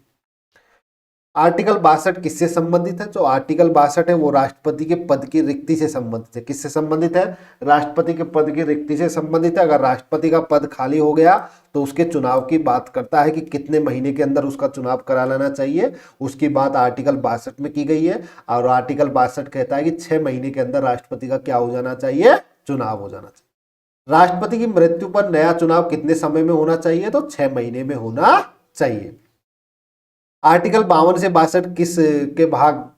आर्टिकल 62 किससे संबंधित है? जो आर्टिकल 62 है वो राष्ट्रपति के पद की रिक्ति से संबंधित है। किससे संबंधित है? राष्ट्रपति के पद की रिक्ति से संबंधित है। अगर राष्ट्रपति का पद खाली हो गया तो उसके चुनाव की बात करता है कि कितने महीने के अंदर उसका चुनाव करा लेना चाहिए, उसकी बात आर्टिकल 62 में की गई है। और आर्टिकल 62 कहता है कि 6 महीने के अंदर राष्ट्रपति का क्या हो जाना चाहिए? चुनाव हो जाना चाहिए। राष्ट्रपति की मृत्यु पर नया चुनाव कितने समय में होना चाहिए? तो 6 महीने में होना चाहिए। आर्टिकल 52 से 62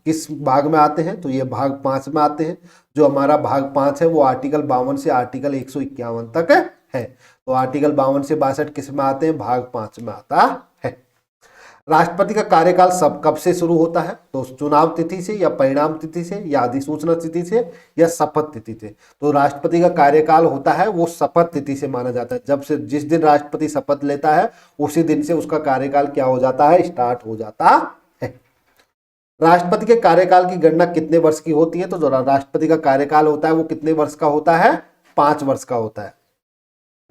किस भाग में आते हैं? तो ये भाग 5 में आते हैं। जो हमारा भाग 5 है वो आर्टिकल 52 से आर्टिकल 151 तक है। तो आर्टिकल 52 से 62 किस में आते हैं? भाग 5 में आता है। राष्ट्रपति का कार्यकाल कब से शुरू होता है? तो चुनाव तिथि से या परिणाम तिथि से या अधिसूचना तिथि से या शपथ तिथि से? तो राष्ट्रपति का कार्यकाल होता है वो शपथ तिथि से माना जाता है। जब से जिस दिन राष्ट्रपति शपथ लेता है उसी दिन से उसका कार्यकाल क्या हो जाता है? स्टार्ट हो जाता है। राष्ट्रपति के कार्यकाल की गणना कितने वर्ष की होती है? तो जो राष्ट्रपति का कार्यकाल होता है वो कितने वर्ष का होता है? 5 वर्ष का होता है।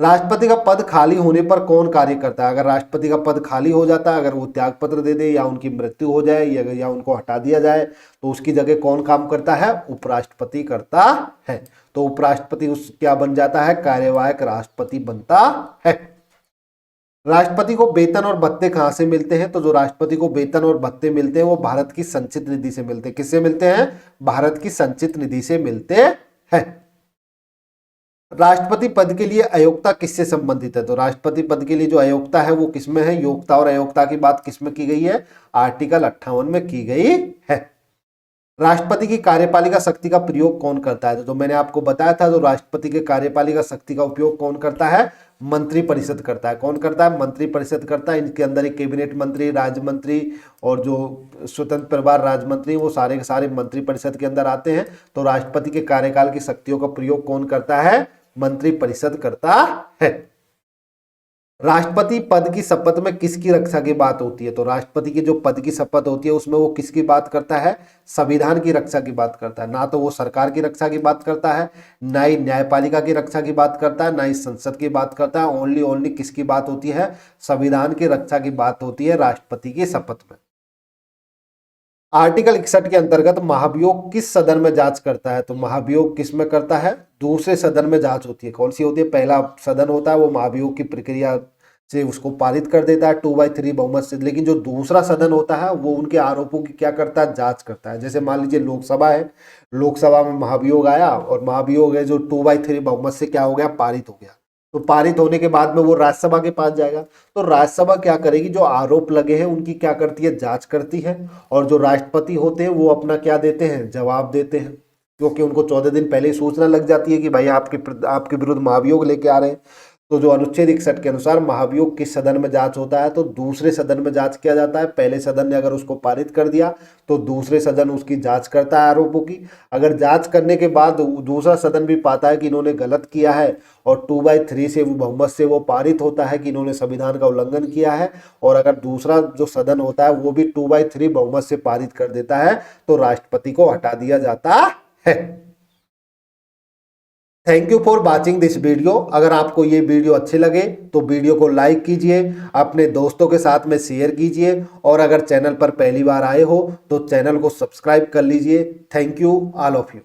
राष्ट्रपति का पद खाली होने पर कौन कार्य करता है? अगर राष्ट्रपति का पद खाली हो जाता है, अगर वो त्याग पत्र दे दे या उनकी मृत्यु हो जाए या उनको हटा दिया जाए तो उसकी जगह कौन काम करता है? उपराष्ट्रपति करता है। तो उपराष्ट्रपति उस क्या बन जाता है? कार्यवाहक राष्ट्रपति बनता है। राष्ट्रपति को वेतन और भत्ते कहां से मिलते हैं? तो जो राष्ट्रपति को वेतन और भत्ते मिलते हैं वो भारत की संचित निधि से मिलते हैं। किससे मिलते हैं? भारत की संचित निधि से मिलते हैं। राष्ट्रपति पद के लिए अयोग्यता किससे संबंधित है? तो राष्ट्रपति पद के लिए जो अयोग्यता है वो किसमें है? योग्यता और अयोग्यता की बात किसमें की गई है? आर्टिकल 58 में की गई है। राष्ट्रपति की कार्यपालिका शक्ति का प्रयोग कौन करता है? तो मैंने आपको बताया था, जो राष्ट्रपति के कार्यपालिका शक्ति का उपयोग कौन करता है? मंत्रिपरिषद करता है। कौन करता है? मंत्रिपरिषद करता है। इनके अंदर एक कैबिनेट मंत्री, राज्य मंत्री और जो स्वतंत्र प्रभार राज्य मंत्री वो सारे के सारे मंत्रिपरिषद के अंदर आते हैं। तो राष्ट्रपति के कार्यकाल की शक्तियों का प्रयोग कौन करता है? मंत्रिपरिषद करता है। राष्ट्रपति पद की शपथ में किसकी रक्षा की बात होती है? तो राष्ट्रपति की जो पद की शपथ होती है उसमें वो किसकी बात करता है? संविधान की रक्षा की बात करता है। ना तो वो सरकार की रक्षा की बात करता है, ना ही न्यायपालिका की रक्षा की बात करता है, ना ही संसद की बात करता है। ओनली किसकी बात होती है? संविधान की रक्षा की बात होती है राष्ट्रपति की शपथ में। आर्टिकल 61 के अंतर्गत महाभियोग किस सदन में जांच करता है? तो महाभियोग किस में करता है? दूसरे सदन में जांच होती है। कौन सी होती है? पहला सदन होता है वो महाभियोग की प्रक्रिया से उसको पारित कर देता है 2/3 बहुमत से, लेकिन जो दूसरा सदन होता है वो उनके आरोपों की क्या करता है? जांच करता है। जैसे मान लीजिए लोकसभा है, लोकसभा में महाभियोग आया और महाभियोग है जो 2/3 बहुमत से क्या हो गया? पारित हो गया। तो पारित होने के बाद में वो राज्यसभा के पास जाएगा। तो राज्यसभा क्या करेगी? जो आरोप लगे हैं उनकी क्या करती है? जांच करती है। और जो राष्ट्रपति होते हैं वो अपना क्या देते हैं? जवाब देते हैं, क्योंकि उनको 14 दिन पहले ही सूचना लग जाती है कि भाई आपके विरुद्ध महाभियोग लेके आ रहे हैं। तो जो अनुच्छेद 61 के अनुसार महाभियोग किस सदन में जांच होता है? तो दूसरे सदन में जांच किया जाता है। पहले सदन ने अगर उसको पारित कर दिया तो दूसरे सदन उसकी जांच करता है आरोपों की। अगर जांच करने के बाद दूसरा सदन भी पाता है कि इन्होंने गलत किया है और 2/3 से वो बहुमत से वो पारित होता है कि इन्होंने संविधान का उल्लंघन किया है, और अगर दूसरा जो सदन होता है वो भी 2/3 बहुमत से पारित कर देता है तो राष्ट्रपति को हटा दिया जाता है। Thank you for watching this video. अगर आपको ये वीडियो अच्छे लगे तो वीडियो को लाइक कीजिए, अपने दोस्तों के साथ में शेयर कीजिए, और अगर चैनल पर पहली बार आए हो तो चैनल को सब्सक्राइब कर लीजिए। Thank you all of you.